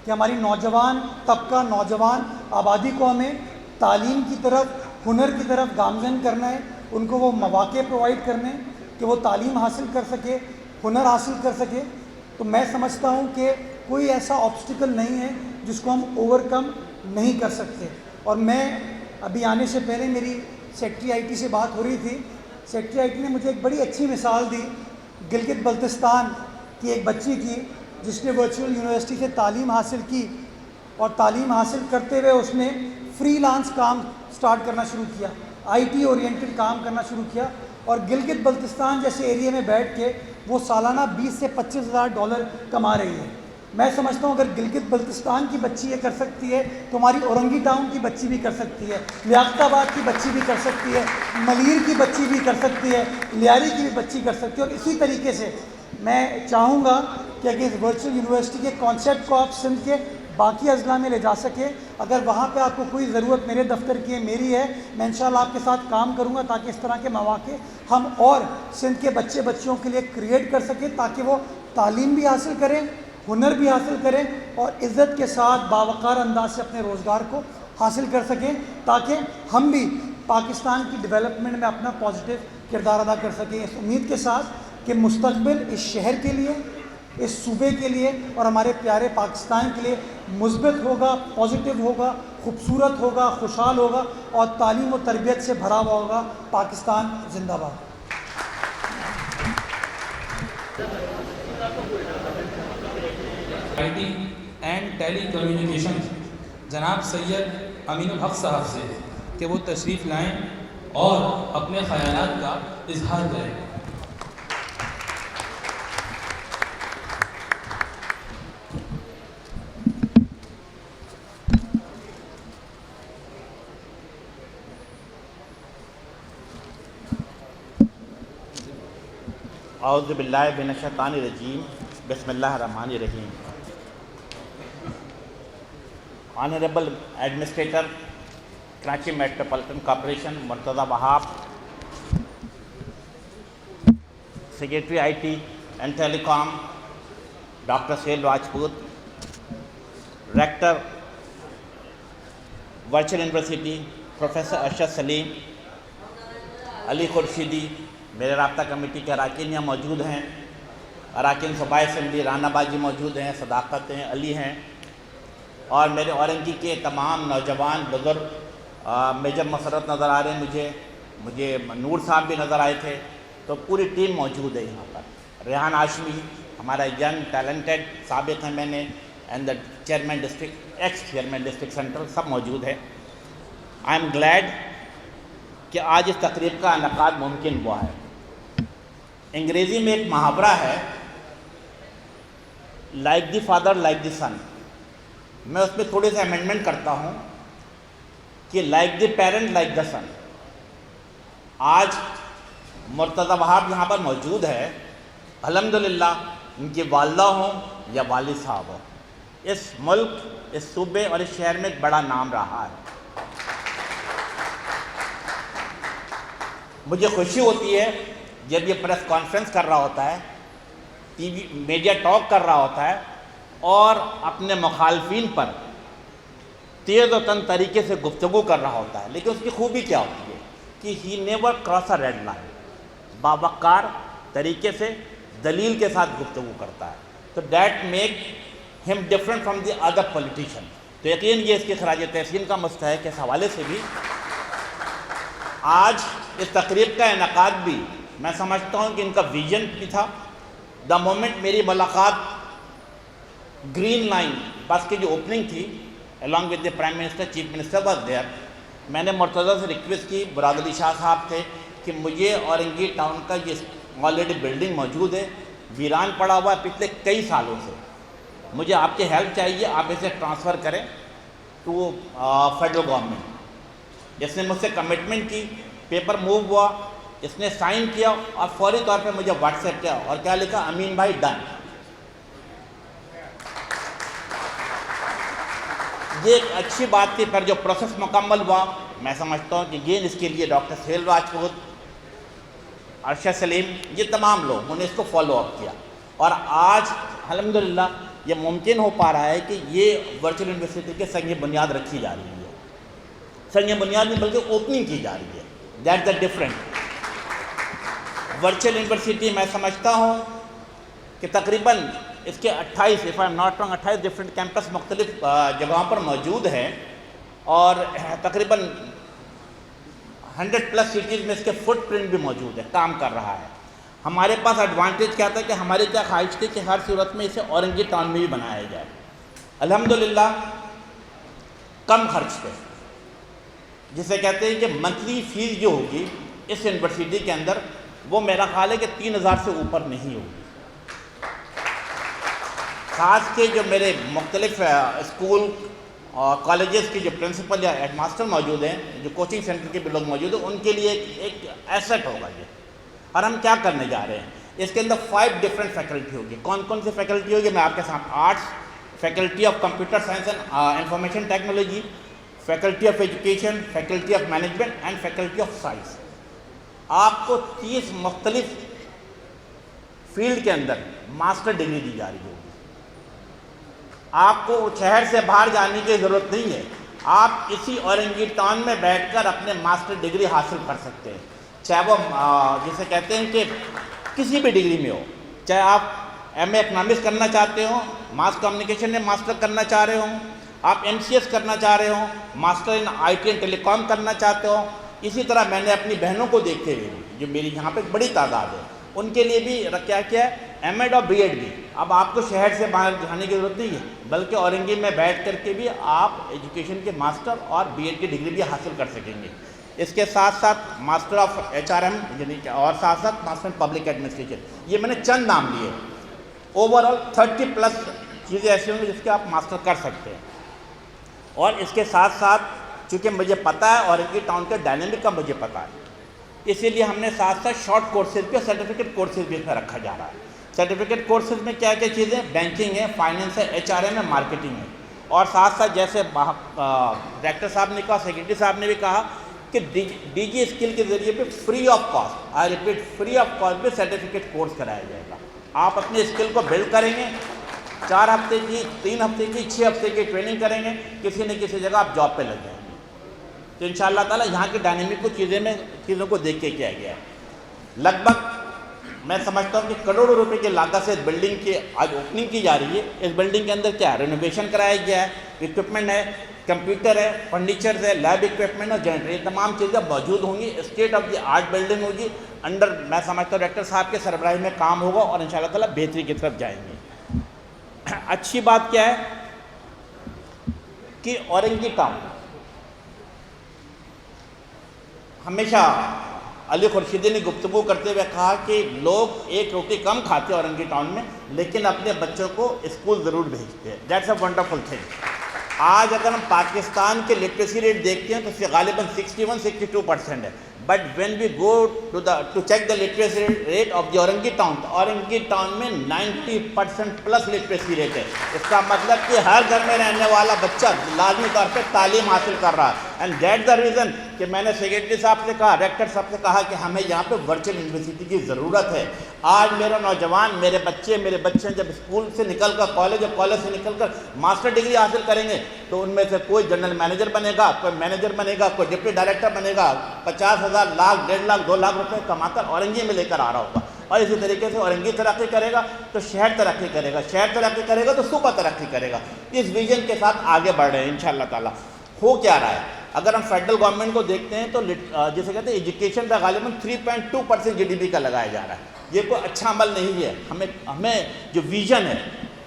کہ ہماری نوجوان طبقہ، نوجوان آبادی کو ہمیں تعلیم کی طرف، ہنر کی طرف گامزن کرنا ہے، ان کو وہ مواقع پرووائڈ کرنے کہ وہ تعلیم حاصل کر سکے، ہنر حاصل کر سکے، تو میں سمجھتا ہوں کہ کوئی ایسا آبسٹیکل نہیں ہے جس کو ہم اوور کم نہیں کر سکتے۔ اور میں ابھی آنے سے پہلے میری سیکٹری آئی ٹی سے بات ہو رہی تھی، سیکٹری آئی ٹی نے مجھے ایک بڑی اچھی مثال دی گلگت بلتستان کی ایک بچی کی جس نے ورچوئل یونیورسٹی سے تعلیم حاصل کی، اور تعلیم حاصل کرتے ہوئے اس نے فری لانس کام سٹارٹ کرنا شروع کیا، آئی ٹی اورینٹڈ کام کرنا شروع کیا، اور گلگت بلتستان جیسے ایریے میں بیٹھ کے وہ سالانہ 20 سے 25 ہزار ڈالر کما رہی ہے۔ میں سمجھتا ہوں اگر گلگت بلتستان کی بچی یہ کر سکتی ہے تو ہماری اورنگی ٹاؤن کی بچی بھی کر سکتی ہے، لیاقت آباد کی بچی بھی کر سکتی ہے، ملیر کی بچی بھی کر سکتی ہے، لیاری کی بھی بچی کر سکتی ہے۔ اور اسی طریقے سے میں چاہوں گا کہ اگر اس ورچوئل یونیورسٹی کے کانسیپٹ کو آپ سندھ کے باقی اضلاع میں لے جا سکیں، اگر وہاں پہ آپ کو کوئی ضرورت میرے دفتر کی ہے، میری ہے، میں انشاءاللہ آپ کے ساتھ کام کروں گا تاکہ اس طرح کے مواقع ہم اور سندھ کے بچیوں کے لیے کریٹ کر سکیں، تاکہ وہ تعلیم بھی حاصل کریں، ہنر بھی حاصل کریں، اور عزت کے ساتھ باوقار انداز سے اپنے روزگار کو حاصل کر سکیں، تاکہ ہم بھی پاکستان کی ڈیولپمنٹ میں اپنا پازیٹیو کردار ادا کر سکیں، اس امید کے ساتھ کہ مستقبل اس شہر کے لیے، اس صوبے کے لیے اور ہمارے پیارے پاکستان کے لیے مثبت ہوگا، پازیٹیو ہوگا، خوبصورت ہوگا، خوشحال ہوگا، اور تعلیم و تربیت سے بھرا ہوا ہوگا۔ پاکستان زندہ باد۔ I T and telecommunication جناب سید امین الحق صاحب سے کہ وہ تشریف لائیں اور اپنے خیالات کا اظہار کریں۔ اعوذ باللہ من الشیطان الرجیم، بسم اللہ الرحمن الرحیم۔ Honourable administrator Karachi metropolitan corporation Murtaza Wahab, secretary I T and telecom doctor Sohail Rajput, rector virtual university professor Arshad Saleem, Ali Khurshidi, میرے رابطہ کمیٹی کے اراکین یہاں موجود ہیں، اراکین صوبائی اسمبلی رانا باجی موجود ہیں، صداقت ہیں، علی ہیں، اور میرے اورنگی کے تمام نوجوان بزرگ، میجر مسرت نظر آ رہے ہیں، مجھے نور صاحب بھی نظر آئے تھے، تو پوری ٹیم موجود ہے یہاں پر۔ रेहान हाशमी हमारा यंग टैलेंटेड साबिक है मैंने, and the chairman district, x chairman district central, सब मौजूद है। आई एम ग्लैड कि आज इस तकरीब का इनेकाद मुमकिन हुआ है। अंग्रेज़ी में एक मुहावरा है, like the father like the son. मैं उसमें थोड़े से अमेंडमेंट करता हूँ कि like the parent like the son. आज मुर्तज़ा वहाब यहाँ पर मौजूद है, अल्हम्दुलिल्लाह इनकी वालदा हों या वालिद साहब हों, इस मुल्क, इस सूबे और इस शहर में एक बड़ा नाम रहा है। मुझे खुशी होती है जब ये प्रेस कॉन्फ्रेंस कर रहा होता है, टीवी मीडिया टॉक कर रहा होता है और अपने मुखालफिन पर तेज़ और तन तरीके से गुफ्तगू कर रहा होता है। लेकिन उसकी खूबी क्या होती है कि he never cross a red line, बावकार तरीके से दलील के साथ गुफ्तगू करता है। तो that make him different from the other politician. तो यकीन ये इसके खराज तहसीन का मुस्तहक है। इस हवाले से भी आज इस तकरीब का इनेकाद भी मैं समझता हूँ कि इनका विजन भी था। द मोमेंट मेरी मुलाकात ग्रीन लाइन बस की जो ओपनिंग थी along with the prime minister, chief minister was there, मैंने मुर्तज़ा से रिक्वेस्ट की, बरादरी शाह साहब थे, कि मुझे औरंगी टाउन का ये ऑलरेडी बिल्डिंग मौजूद है, वीरान पड़ा हुआ है पिछले कई सालों से, मुझे आपकी हेल्प चाहिए, आप इसे ट्रांसफ़र करें टू फेडरल गवर्नमेंट। इसने मुझसे कमिटमेंट की, पेपर मूव हुआ, इसने साइन किया और फौरी तौर पे मुझे व्हाट्सएप किया और क्या लिखा, अमीन भाई डन। ये एक अच्छी बात थी। पर जो प्रोसेस मुकम्मल हुआ, मैं समझता हूँ कि गेन इसके लिए डॉक्टर सुहेल राजपूत, अरशद सलीम, ये तमाम लोगों ने इसको फॉलो अप किया और आज अल्हम्दुलिल्लाह ये मुमकिन हो पा रहा है कि ये वर्चुअल यूनिवर्सिटी के संग बुनियाद रखी जा रही है। संग बुनियाद नहीं बल्कि ओपनिंग की जा रही है। That the different virtual university. मैं समझता हूँ कि तकरीबन इसके 28, if I am not wrong, 28 different campus मुख्तलिफ जगहों पर मौजूद हैं और तकरीबन 100+ सिटीज़ में इसके फुटप्रिंट भी मौजूद है, काम कर रहा है। हमारे पास एडवांटेज क्या था कि हमारी क्या ख्वाहिश थी कि हर सूरत में इसे औरंगी टाउन में भी बनाया जाए। अल्हम्दुलिल्लाह कम खर्च पे, जिसे कहते हैं कि मंथली फ़ीस जो होगी इस यूनिवर्सिटी के अंदर, वो मेरा ख्याल है कि 3000 से ऊपर नहीं होगी। खास के जो मेरे मुख्तलिफ स्कूल और कॉलेजेस के जो प्रिंसिपल या हेडमास्टर मौजूद हैं, जो कोचिंग सेंटर के भी लोग मौजूद हैं, उनके लिए एक एसेट होगा ये। और हम क्या करने जा रहे हैं, इसके अंदर 5 डिफरेंट फैकल्टी होगी। कौन कौन सी फैकल्टी होगी मैं आपके साथ, arts, faculty of computer science and information technology, faculty of education, faculty of management and faculty of science. आपको 30 मुख्तलिफ फील्ड के अंदर मास्टर डिग्री दी जा रही होगी। आपको शहर से बाहर जाने की ज़रूरत नहीं है, आप इसी औरंगी टाउन में बैठकर अपने मास्टर डिग्री हासिल कर सकते हैं। चाहे वो जिसे कहते हैं कि किसी भी डिग्री में हो, चाहे आप MA इकनॉमिक्स करना चाहते हो, मास कम्युनिकेशन में मास्टर करना चाह रहे हो, आप MCS करना चाह रहे हो, master in IT and telecom करना चाहते हो। इसी तरह मैंने अपनी बहनों को देखते हुए भी, जो मेरी यहाँ पे बड़ी तादाद है, उनके लिए भी क्या क्या है, M.Ed और B.Ed भी। अब आपको शहर से बाहर जाने की ज़रूरत नहीं है, बल्कि औरंगी में बैठ करके भी आप एजुकेशन के मास्टर और B.Ed की डिग्री भी हासिल कर सकेंगे। इसके साथ साथ मास्टर ऑफ HRM यानी और साथ साथ मास्टर इन पब्लिक एडमिनिस्ट्रेशन, ये मैंने चंद नाम लिए। ओवरऑल 30+ चीज़ें ऐसी होंगी जिसके आप मास्टर कर सकते हैं। और इसके साथ साथ चूँकि मुझे पता है औरंगी टाउन के डायनेमिक का मुझे पता है, इसीलिए हमने साथ साथ शॉर्ट कोर्सेज भी और सर्टिफिकेट कोर्सेज भी इसमें रखा जा रहा है। सर्टिफिकेट कोर्सेज में क्या क्या चीज़ें, बैंकिंग है, फाइनेंस है, HRM है, मार्केटिंग है। और साथ साथ जैसे डायरेक्टर साहब ने कहा, सेक्रेटरी साहब ने भी कहा कि DG स्किल के ज़रिए पे free of cost, I repeat free of cost पे सर्टिफिकेट कोर्स कराया जाएगा। आप अपने स्किल को बिल्ड करेंगे, 4 हफ्ते की, 3 हफ्ते की, 6 हफ्ते की ट्रेनिंग करेंगे, किसी न किसी जगह आप जॉब पे लग जाएंगे। तो इंशाअल्लाह ताला यहाँ के डायनेमिक को चीज़ों को देख के किया गया है। लगभग मैं समझता हूँ कि करोड़ों रुपए की लागत से इस बिल्डिंग की आज ओपनिंग की जा रही है। इस बिल्डिंग के अंदर क्या है, रेनोवेशन कराया गया है, इक्विपमेंट है, कंप्यूटर है, फर्नीचर है, लैब इक्विपमेंट और जनरेटर, ये तमाम चीज़ें मौजूद होंगी। State of the art building होगी, अंडर मैं समझता हूँ डायरेक्टर साहब के सरबराही में काम होगा और इंशाअल्लाह ताला बेहतरी की तरफ जाएंगे। अच्छी बात क्या है कि औरंगी टाउन हमेशा अली खुर्शीदी ने गुफ्तगू करते हुए कहा कि लोग एक रोटी कम खाते हैं औरंगी टाउन में, लेकिन अपने बच्चों को स्कूल ज़रूर भेजते हैं। That's a wonderful thing. आज अगर हम पाकिस्तान के लिटरेसी रेट देखते हैं तो उससे गालिबन 61-62% है, but when we go to check the literacy rate of the Orangi town में 90% प्लस लिटरेसी रेट है। इसका मतलब कि हर घर में रहने वाला बच्चा लाजमी तौर पर तालीम हासिल कर रहा है। एंड दैट द रीज़न कि मैंने सेक्रेटरी साहब से कहा, डायरेक्टर साहब से कहा कि हमें यहाँ पे वर्चुअल यूनिवर्सिटी की ज़रूरत है। आज मेरा नौजवान, मेरे बच्चे जब स्कूल से निकल कर कॉलेज और कॉलेज से निकल कर मास्टर डिग्री हासिल करेंगे तो उनमें से कोई जनरल मैनेजर बनेगा, कोई मैनेजर बनेगा, कोई डिप्टी डायरेक्टर बनेगा, 50,000, लाख, 1.5 लाख, 2 लाख रुपए कमाकर औरंगी में लेकर आ रहा होगा। और इसी तरीके से औरंगी तरक्की करेगा तो शहर तरक्की करेगा, शहर तरक्की करेगा तो सूबा तरक्की करेगा। इस विजन के साथ आगे बढ़ रहे हैं इंशाअल्लाह ताला। हो क्या रहा है, अगर हम फेडरल गवर्नमेंट को देखते हैं तो जिसे कहते हैं एजुकेशन का गालिबन 3.2% GDP का लगाया जा रहा है। ये कोई अच्छा अमल नहीं है। हमें जो विजन है,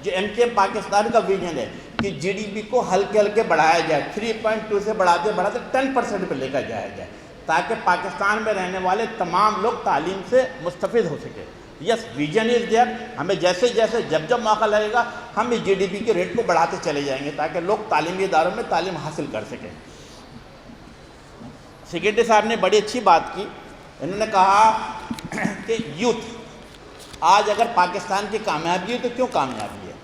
जो MKM पाकिस्तान का विजन है कि GDP को हल्के हल्के बढ़ाया जाए, 3.2 से बढ़ाते 10% पर लेकर जाया जाए, ताकि पाकिस्तान में रहने वाले तमाम लोग तालीम से मुस्तफ़िद हो सके। Yes, vision is there. हमें जैसे जैसे जब मौका लगेगा हम इस GDP के रेट को बढ़ाते चले जाएंगे ताकि लोग तालीमी इदारों में तालीम हासिल कर सकें। सेक्रेटरी साहब ने बड़ी अच्छी बात की। इन्होंने कहा कि यूथ आज अगर पाकिस्तान की कामयाबी है तो क्यों कामयाबी है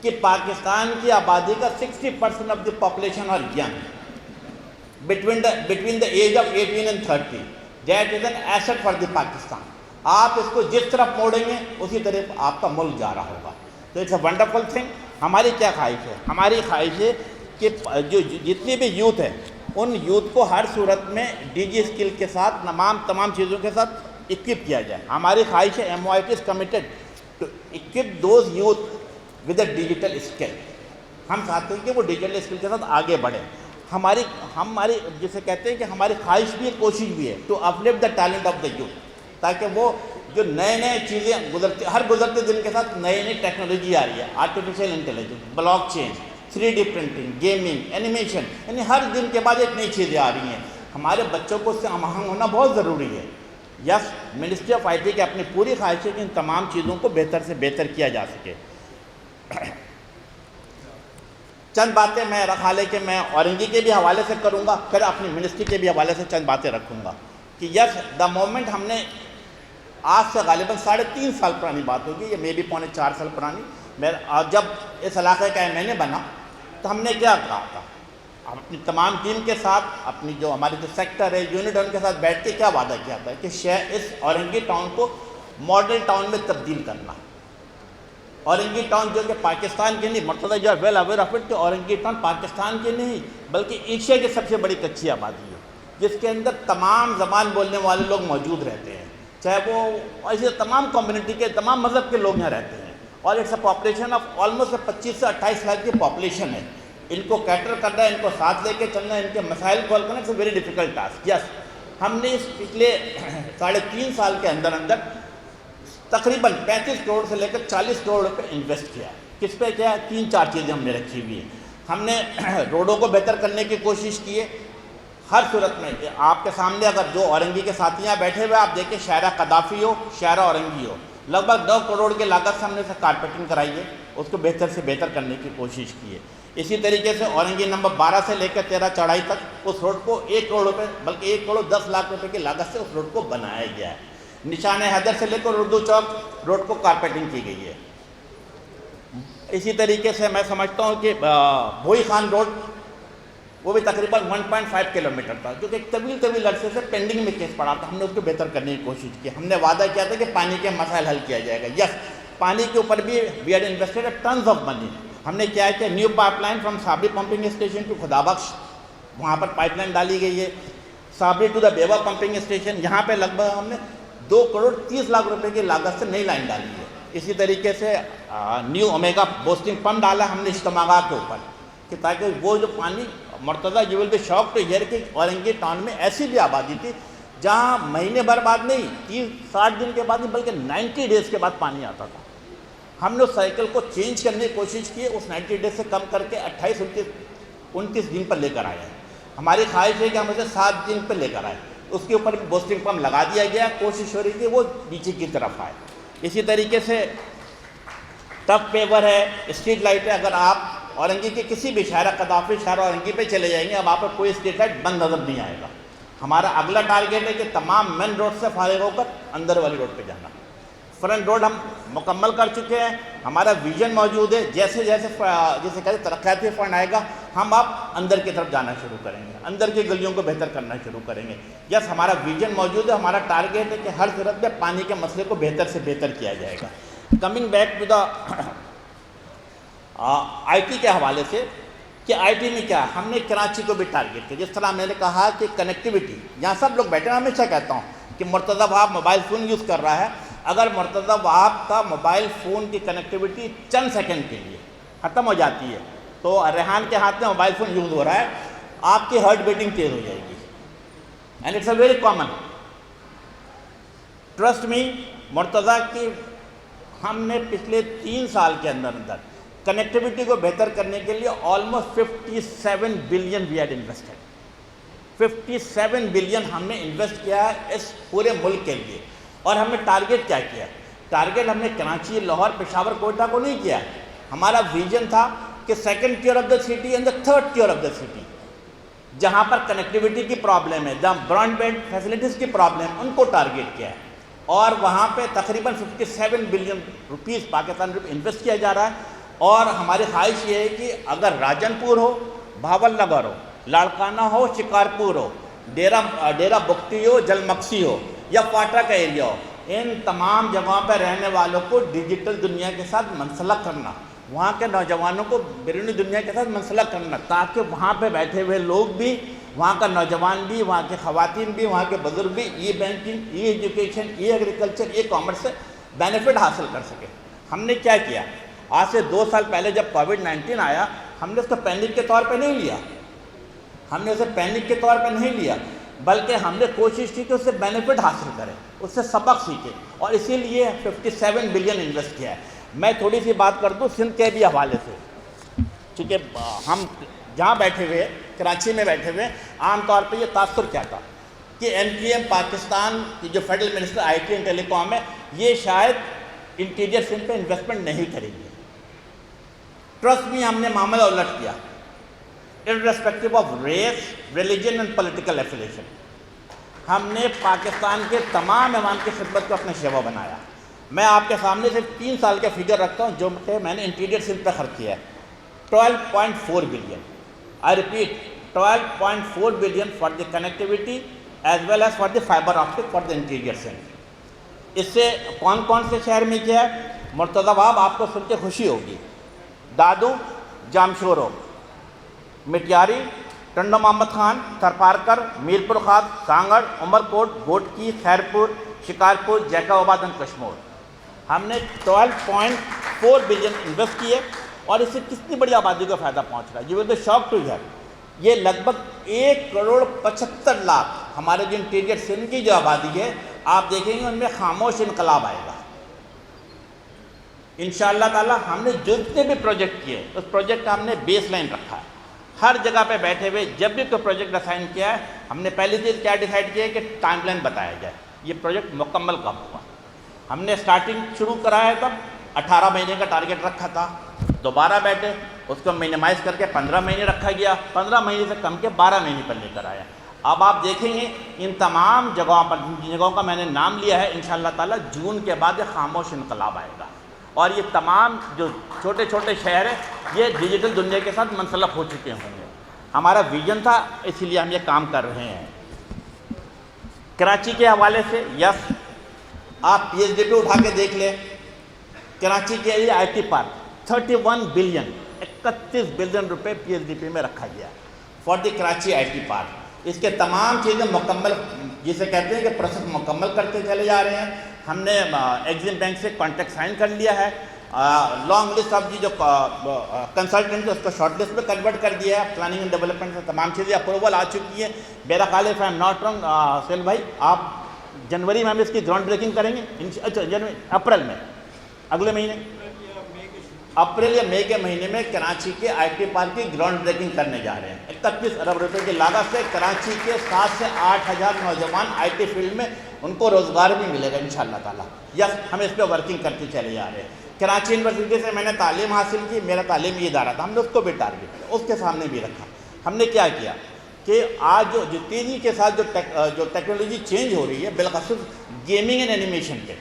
कि पाकिस्तान की आबादी का 60% of the population are young between the age of 18 and 30। That is an asset for the Pakistan. आप इसको जिस तरफ मोड़ेंगे उसी तरफ आपका मुल्क जा रहा होगा। तो इट्स अ वंडरफुल थिंग। हमारी क्या ख्वाहिश है? हमारी ख्वाहिश है कि जो जितनी भी यूथ है उन यूथ को हर सूरत में DG स्किल के साथ तमाम चीज़ों के साथ इक्विप किया जाए। हमारी ख्वाहिश है MOIT is committed to equip those youth with a digital skill. हम चाहते हैं कि वो डिजिटल स्किल के साथ आगे बढ़े। हमारी जिसे कहते हैं कि हमारी ख्वाहिश भी है, कोशिश भी है to uplift the talent of the youth, ताकि वो जो नए चीज़ें गुजरते दिन के साथ नई टेक्नोलॉजी आ रही है, artificial intelligence, blockchain, 3D printing, gaming, animation, यानी हर दिन के बाद एक नई चीज़ें आ रही हैं। हमारे बच्चों को उससे आहंग होना बहुत ज़रूरी है। यस, मिनिस्ट्री ऑफ IT की अपनी पूरी ख्वाहिश है कि इन तमाम चीज़ों को बेहतर से बेहतर किया जा सके। चंद बातें मैं रखा ले कि मैं औरंगी के भी हवाले से करूँगा, फिर अपनी मिनिस्ट्री के भी हवाले से चंद बातें रखूँगा कि यस, द मोमेंट हमने आज से गालिबन 3.5 साल पुरानी बात होगी, ये मे भी 3.25 साल पुरानी, जब इस इलाके का MNA बना तो हमने क्या कहा था, अपनी तमाम टीम के साथ, अपनी जो हमारे जो सेक्टर है, यूनिट है, उनके साथ बैठ के क्या वादा किया था कि इस औरंगी टाउन को मॉडल टाउन में तब्दील करना। औरंगी टाउन जो कि पाकिस्तान की नहीं, मतलब जो वेल अवेयर ऑफ इट कि औरंगी टाउन पाकिस्तान की नहीं बल्कि एशिया की सबसे बड़ी कच्ची आबादी है, जिसके अंदर तमाम ज़बान बोलने वाले लोग मौजूद रहते हैं, चाहे वो ऐसे तमाम कम्युनिटी के, तमाम मज़हब के लोग यहाँ रहते हैं। और it's a population of almost 25 से 28 लाख की पॉपुलेशन है। इनको कैटर करना, इनको साथ लेके चलना, इनके मसाइल को हल करना, it's a very difficult task. Yes, हमने इस पिछले 3.5 साल के अंदर तकरीबन 35 करोड़ से लेकर 40 करोड़ रुपये इन्वेस्ट किया। किस पे किया? 3-4 चीज़ें हमने रखी हुई हैं। हमने रोडों को बेहतर करने की कोशिश की है हर सूरत में। आपके सामने अगर जो औरंगी के साथियाँ बैठे हुए आप देखिए, शायरा कदाफ़ी हो, शायरा औरंगी हो, लगभग 2 करोड़ की लागत से हमने कारपेटिंग कराई है, उसको बेहतर से बेहतर करने की कोशिश की है। इसी तरीके से औरंगी नंबर 12 से लेकर 13 चौड़ाई तक उस रोड को 1 करोड़ रुपये, बल्कि 1 करोड़ 10 लाख रुपए की लागत से उस रोड को बनाया गया है। निशान हैदर से लेकर उर्दू चौक रोड को कारपेटिंग की गई है। इसी तरीके से मैं समझता हूँ कि भोई खान रोड, वो भी तकरीबन 1.5 किलोमीटर था, जो कि एक तवील अरसे से पेंडिंग में केस पड़ा था। हमने उसको बेहतर करने की कोशिश की। हमने वादा किया था कि पानी के मसाइल हल किया जाएगा। यस, पानी के ऊपर भी we had invested tons of money. हमने क्या है कि new pipeline from Sabri pumping station to Khudabakhsh, वहाँ पर पाइपलाइन डाली गई है। साबरी टू द बेवा पंपिंग स्टेशन, यहाँ पे लगभग हमने 2 करोड़ 30 लाख रुपए की लागत से नई लाइन डाली है। इसी तरीके से न्यू ओमेगा बोस्टिंग पंप डाला हमने इज्तिमागात के ऊपर, کہ تاکہ وہ جو پانی Murtaza you will be shock to hear کہ اورنگی ٹاؤن میں ایسی بھی آبادی تھی جہاں مہینے بھر بعد نہیں 30-60 دن کے بعد نہیں بلکہ 90 ڈیز کے بعد پانی آتا تھا. ہم نے اس سائیکل کو چینج کرنے کی کوشش کی, اس 90 ڈیز سے کم کر کے 28-29 دن پر لے کر آئے ہیں. ہماری خواہش ہے کہ ہم اسے 7 دن پر لے کر آئے. اس کے اوپر بوسٹنگ پمپ لگا دیا گیا, کوشش ہو رہی تھی وہ نیچے کی طرف آئے. اسی طریقے سے ٹف پیور ہے, اسٹریٹ لائٹ ہے. اگر آپ اورنگی کے کسی بھی شہر قذافی شہر اورنگی پہ چلے جائیں گے اب آپ کو کوئی اسٹریٹ لائٹ بند نظر نہیں آئے گا. ہمارا اگلا ٹارگیٹ ہے کہ تمام مین روڈ سے فارغ ہو کر اندر والی روڈ پہ جانا. فرنٹ روڈ ہم مکمل کر چکے ہیں, ہمارا ویژن موجود ہے. جیسے جیسے کہتے ہیں ترقیاتی فنڈ آئے گا ہم آپ اندر کی طرف جانا شروع کریں گے, اندر کی گلیوں کو بہتر کرنا شروع کریں گے. یس, ہمارا ویژن موجود ہے. ہمارا ٹارگیٹ ہے کہ ہر صورت میں پانی کے مسئلے کو بہتر سے بہتر کیا جائے گا. Coming back to the I T کے حوالے سے کہ آئی ٹی میں کیا ہم نے کراچی کو بھی ٹارگیٹ کیا. جس طرح میں نے کہا کہ کنیکٹیوٹی, یہاں سب لوگ بیٹھے ہیں, ہمیشہ کہتا ہوں کہ مرتضیٰ وہاب موبائل فون یوز کر رہا ہے. اگر مرتضیٰ وہاب کا موبائل فون کی کنیکٹیوٹی چند سیکنڈ کے لیے ختم ہو جاتی ہے تو ریحان کے ہاتھ میں موبائل فون یوز ہو رہا ہے, آپ کی ہارٹ بیٹنگ تیز ہو جائے گی. And it's a very common. Trust me, Murtaza کی ہم نے پچھلے 3 سال کے اندر کنیکٹیوٹی کو بہتر کرنے کے لیے almost 57 billion we had invested. 57 billion ہم نے انویسٹ کیا ہے اس پورے ملک کے لیے. اور ہم نے ٹارگیٹ کیا کیا؟ ٹارگیٹ ہم نے کراچی, لاہور, پشاور, کوئٹہ کو نہیں کیا. ہمارا ویژن تھا کہ 2nd tier of the city and the 3rd tier of the city جہاں پر کنیکٹیوٹی کی پرابلم ہے, جہاں براڈ بینڈ فیسلٹیز کی پرابلم, ان کو ٹارگیٹ کیا ہے. اور وہاں پہ تقریباً 57 بلین روپیز پاکستان روپے انویسٹ کیا جا رہا ہے. اور ہماری خواہش یہ ہے کہ اگر راجن پور ہو, بھاول نگر ہو, لاڑکانہ ہو, شکارپور ہو, ڈیرہ بگٹی ہو, جل مکسی ہو یا پاٹا کا ایریا ہو, ان تمام جگہوں پہ رہنے والوں کو ڈیجیٹل دنیا کے ساتھ منسلک کرنا, وہاں کے نوجوانوں کو بیرونی دنیا کے ساتھ منسلک کرنا, تاکہ وہاں پہ بیٹھے ہوئے لوگ بھی, وہاں کا نوجوان بھی, وہاں کے خواتین بھی, وہاں کے بزرگ بھی ای بینکنگ, ای ایجوکیشن, ای ایگریکلچر, ای کامرس سے بینیفٹ حاصل کر سکے. ہم نے کیا کیا؟ آج سے 2 سال پہلے جب کووڈ-19 آیا ہم نے اس کو پینک کے طور پہ نہیں لیا, ہم نے اسے پینک کے طور پہ نہیں لیا, بلکہ ہم نے کوشش کی کہ اس سے بینیفٹ حاصل کریں, اس سے سبق سیکھیں, اور اسی لیے 57 بلین انویسٹ کیا ہے. میں تھوڑی سی بات کر دوں سندھ کے بھی حوالے سے, چونکہ ہم جہاں بیٹھے ہوئے, کراچی میں بیٹھے ہوئے, عام طور پہ یہ تاثر کیا تھا کہ MPM پاکستان کی جو federal minister I T and telecom ہے, یہ شاید انٹیریئر سندھ پہ انویسٹمنٹ نہیں کریں گے. ٹرسٹ میں ہم نے معاملہ الٹ کیا, irrespective of race, religion and political affiliation. ہم نے پاکستان کے تمام ایوان کی خدمت کو اپنے شعبہ بنایا. میں آپ کے سامنے صرف 3 سال کے فگر رکھتا ہوں جو کہ میں نے انٹیریئر سندھ پہ خرچ کیا ہے, 12.4 billion. I repeat, 12.4 billion for the connectivity as well as for the fiber optic for the interior Sindh. اس سے کون کون سے شہر میں کیا ہے؟ مرتضیٰ وہاب آپ کو سن کے خوشی ہوگی, دادو, جامشورو, مٹیاری, ٹنڈو محمد خان, تھرپارکر, میرپور خاص, سانگڑ, عمر کوٹ, گوٹکی, خیرپور, شکارپور, جیکا آباد اینڈ کشمور. ہم نے 12.4 بلین انویسٹ کیے, اور اس سے کتنی بڑی آبادی کو فائدہ پہنچ رہا ہے. You will be shock to hear, یہ لگ بھگ 1.75 کروڑ ہمارے جو انٹیریئر سندھ کی جو آبادی ہے, آپ دیکھیں گے ان میں خاموش انقلاب آئے گا انشاءاللہ تعالی. ہم نے جتنے بھی پروجیکٹ کیے اس پروجیکٹ کا ہم نے بیس لائن رکھا ہے. ہر جگہ پہ بیٹھے ہوئے جب بھی کوئی پروجیکٹ اسائن کیا ہے, ہم نے پہلی چیز کیا ڈیسائیڈ کیا ہے کہ ٹائم لائن بتایا جائے, یہ پروجیکٹ مکمل کب ہوا. ہم نے سٹارٹنگ شروع کرایا تب 18 مہینے کا ٹارگیٹ رکھا تھا, دوبارہ بیٹھے اس کو منیمائز کر کے 15 مہینے رکھا گیا, 15 مہینے سے کم کے 12 مہینے پر لے کر آیا. اب آپ دیکھیں گے ان تمام جگہوں پر, جن جگہوں کا میں نے نام لیا ہے, انشاءاللہ تعالی جون کے بعد ایک خاموش انقلاب آئے گا, اور یہ تمام جو چھوٹے چھوٹے شہر ہیں یہ ڈیجیٹل دنیا کے ساتھ منسلک ہو چکے ہوں گے. ہمارا ویژن تھا, اسی لیے ہم یہ کام کر رہے ہیں. کراچی کے حوالے سے یس, آپ پی ایچ ڈی پہ اٹھا کے دیکھ لیں, کراچی کے لیے I T park 31 billion 31 billion روپے پی ایچ ڈی پی میں رکھا گیا for the Karachi I T park. اس کے تمام چیزیں مکمل, جسے کہتے ہیں کہ پروسیس مکمل کرتے چلے جا رہے ہیں. ہم نے ایگزم بینک سے کانٹریکٹ سائن کر لیا ہے, लॉन्ग लिस्ट ऑफ जो कंसल्टेंट है उसको शॉर्ट लिस्ट में कन्वर्ट कर दिया है। प्लानिंग एंड डेवलपमेंट से तमाम चीज़ें अप्रूवल आ चुकी है। मेरा ख्याल है, if I am not wrong Suhail भाई, आप जनवरी में हम इसकी ग्राउंड ब्रेकिंग करेंगे। अच्छा, जनवरी अप्रैल में, अगले महीने अप्रैल या मई के महीने में कराची के IT पार्क की ग्राउंड ब्रेकिंग करने जा रहे हैं। 31 अरब रुपए की लागत से कराची के 7 से 8 हज़ार नौजवान IT फील्ड में उनको रोज़गार भी मिलेगा इंशाअल्लाह ताला। यस, हम इस पर वर्किंग करते चले जा रहे हैं। कराची यूनिवर्सिटी से मैंने तालीम हासिल की, मेरा तालीमी इदारा था, हमने उसको भी टारगेट किया, उसके सामने भी रखा। हमने क्या किया कि आज जो तेज़ी के साथ जो टेक्नोलॉजी चेंज हो रही है, बिलखसूस गेमिंग एंड एनिमेशन पे,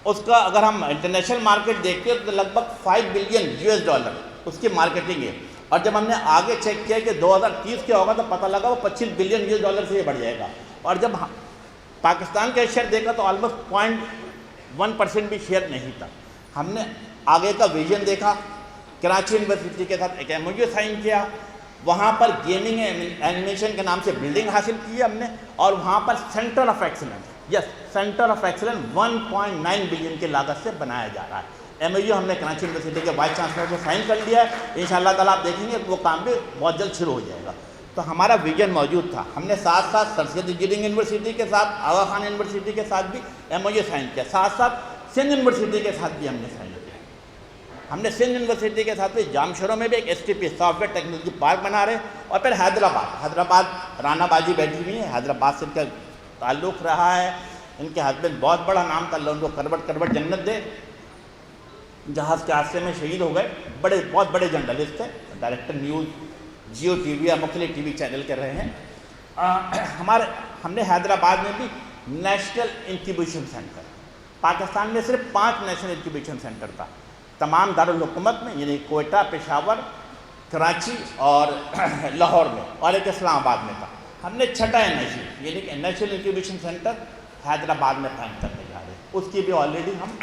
उसका अगर हम इंटरनेशनल मार्केट देखते हैं तो लगभग $5 बिलियन उसकी मार्केटिंग है। और जब हमने आगे चेक किया कि 2030 क्या होगा तो पता लगा वो $25 बिलियन से ये बढ़ जाएगा। और जब पाकिस्तान का शेयर देखा तो ऑलमोस्ट 0.1% भी शेयर नहीं था। हमने आगे का विजन देखा, कराची यूनिवर्सिटी के साथ एक MOU साइन किया, वहाँ पर गेमिंग एनिमेशन के नाम से बिल्डिंग हासिल की हमने, और वहाँ पर centre of excellence, yes centre of excellence 1.9 billion की लागत से बनाया जा रहा है। MOU हमने कराची यूनिवर्सिटी के वाइस चांसलर को साइन कर लिया है। इंशाअल्लाह ताला आप देखेंगे वो काम भी बहुत जल्द शुरू हो जाएगा। तो हमारा विजन मौजूद था। हमने साथ साथ सरसद इंजीनियरिंग यूनिवर्सिटी के साथ, आगा खान यूनिवर्सिटी के साथ भी MOU साइन किया, साथ साथ सिंध यूनिवर्सिटी के साथ भी हमने साइन किया। हमने सिंध यूनिवर्सिटी के साथ भी जामशोरों में भी एक STP सॉफ्टवेयर टेक्नोलॉजी पार्क बना रहे हैं। और फिर हैदराबाद राना बाजी बैठी हुई है, हैदराबाद से इनका ताल्लुक़ रहा है। इनके हस्बैंड बहुत बड़ा नाम था, उनको करवट जन्नत दे, जहाज़ के हादसे में शहीद हो गए। बहुत बड़े जर्नलिस्ट थे, डायरेक्टर न्यूज़, जियो TV या मुख्तलिफ TV चैनल कर रहे हैं। हमने हैदराबाद में भी नेशनल इंक्यूबेशन सेंटर, पाकिस्तान में सिर्फ 5 नेशनल इंक्यूबेशन सेंटर था तमाम दारुल हुकूमत में, यानी कोयटा, पेशावर, कराची और लाहौर में, और एक इस्लामाबाद में था। हमने छठा NIC यानी कि नेशनल इंक्यूबेशन सेंटर हैदराबाद में कायम करने जा रहे हैं। उसकी भी ऑलरेडी हम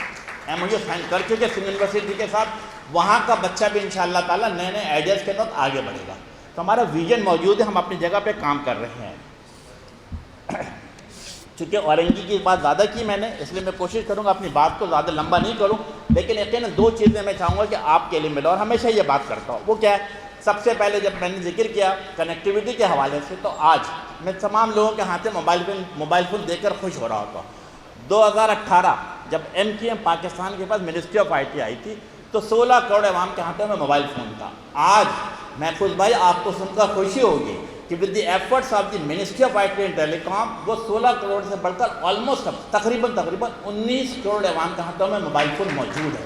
MOU साइन कर चुके सिंध यूनिवर्सिटी के साथ। वहाँ का बच्चा भी इंशाअल्लाह ताला नए नए आइडियाज़ के साथ आगे बढ़ेगा। तो हमारा विजन मौजूद है, हम अपनी जगह पे काम कर रहे हैं। चूँकि औरंगी की बात ज़्यादा की मैंने, इसलिए मैं कोशिश करूँगा अपनी बात को ज़्यादा लंबा नहीं करूँ, लेकिन यकीनन 2 चीज़ें मैं चाहूँगा कि आपके लिए मिले, और हमेशा ये बात करता हूँ। वो क्या है, सबसे पहले जब मैंने जिक्र किया कनेक्टिविटी के हवाले से, तो आज मैं तमाम लोगों के हाथ में मोबाइल फ़ोन देखकर खुश हो रहा होता। 2018 जब MQM पाकिस्तान के पास मिनिस्ट्री ऑफ IT आई थी तो 16 करोड़ अवाम के हाथों में मोबाइल फ़ोन था। आज महफूज भाई आपको सुनकर खुशी होगी कि with the efforts of the ministry of IT and telecom वो 16 करोड़ से बढ़कर ऑलमोस्ट तकरीबन 19 करोड़ अवाम के हाथों में मोबाइल फ़ोन मौजूद है।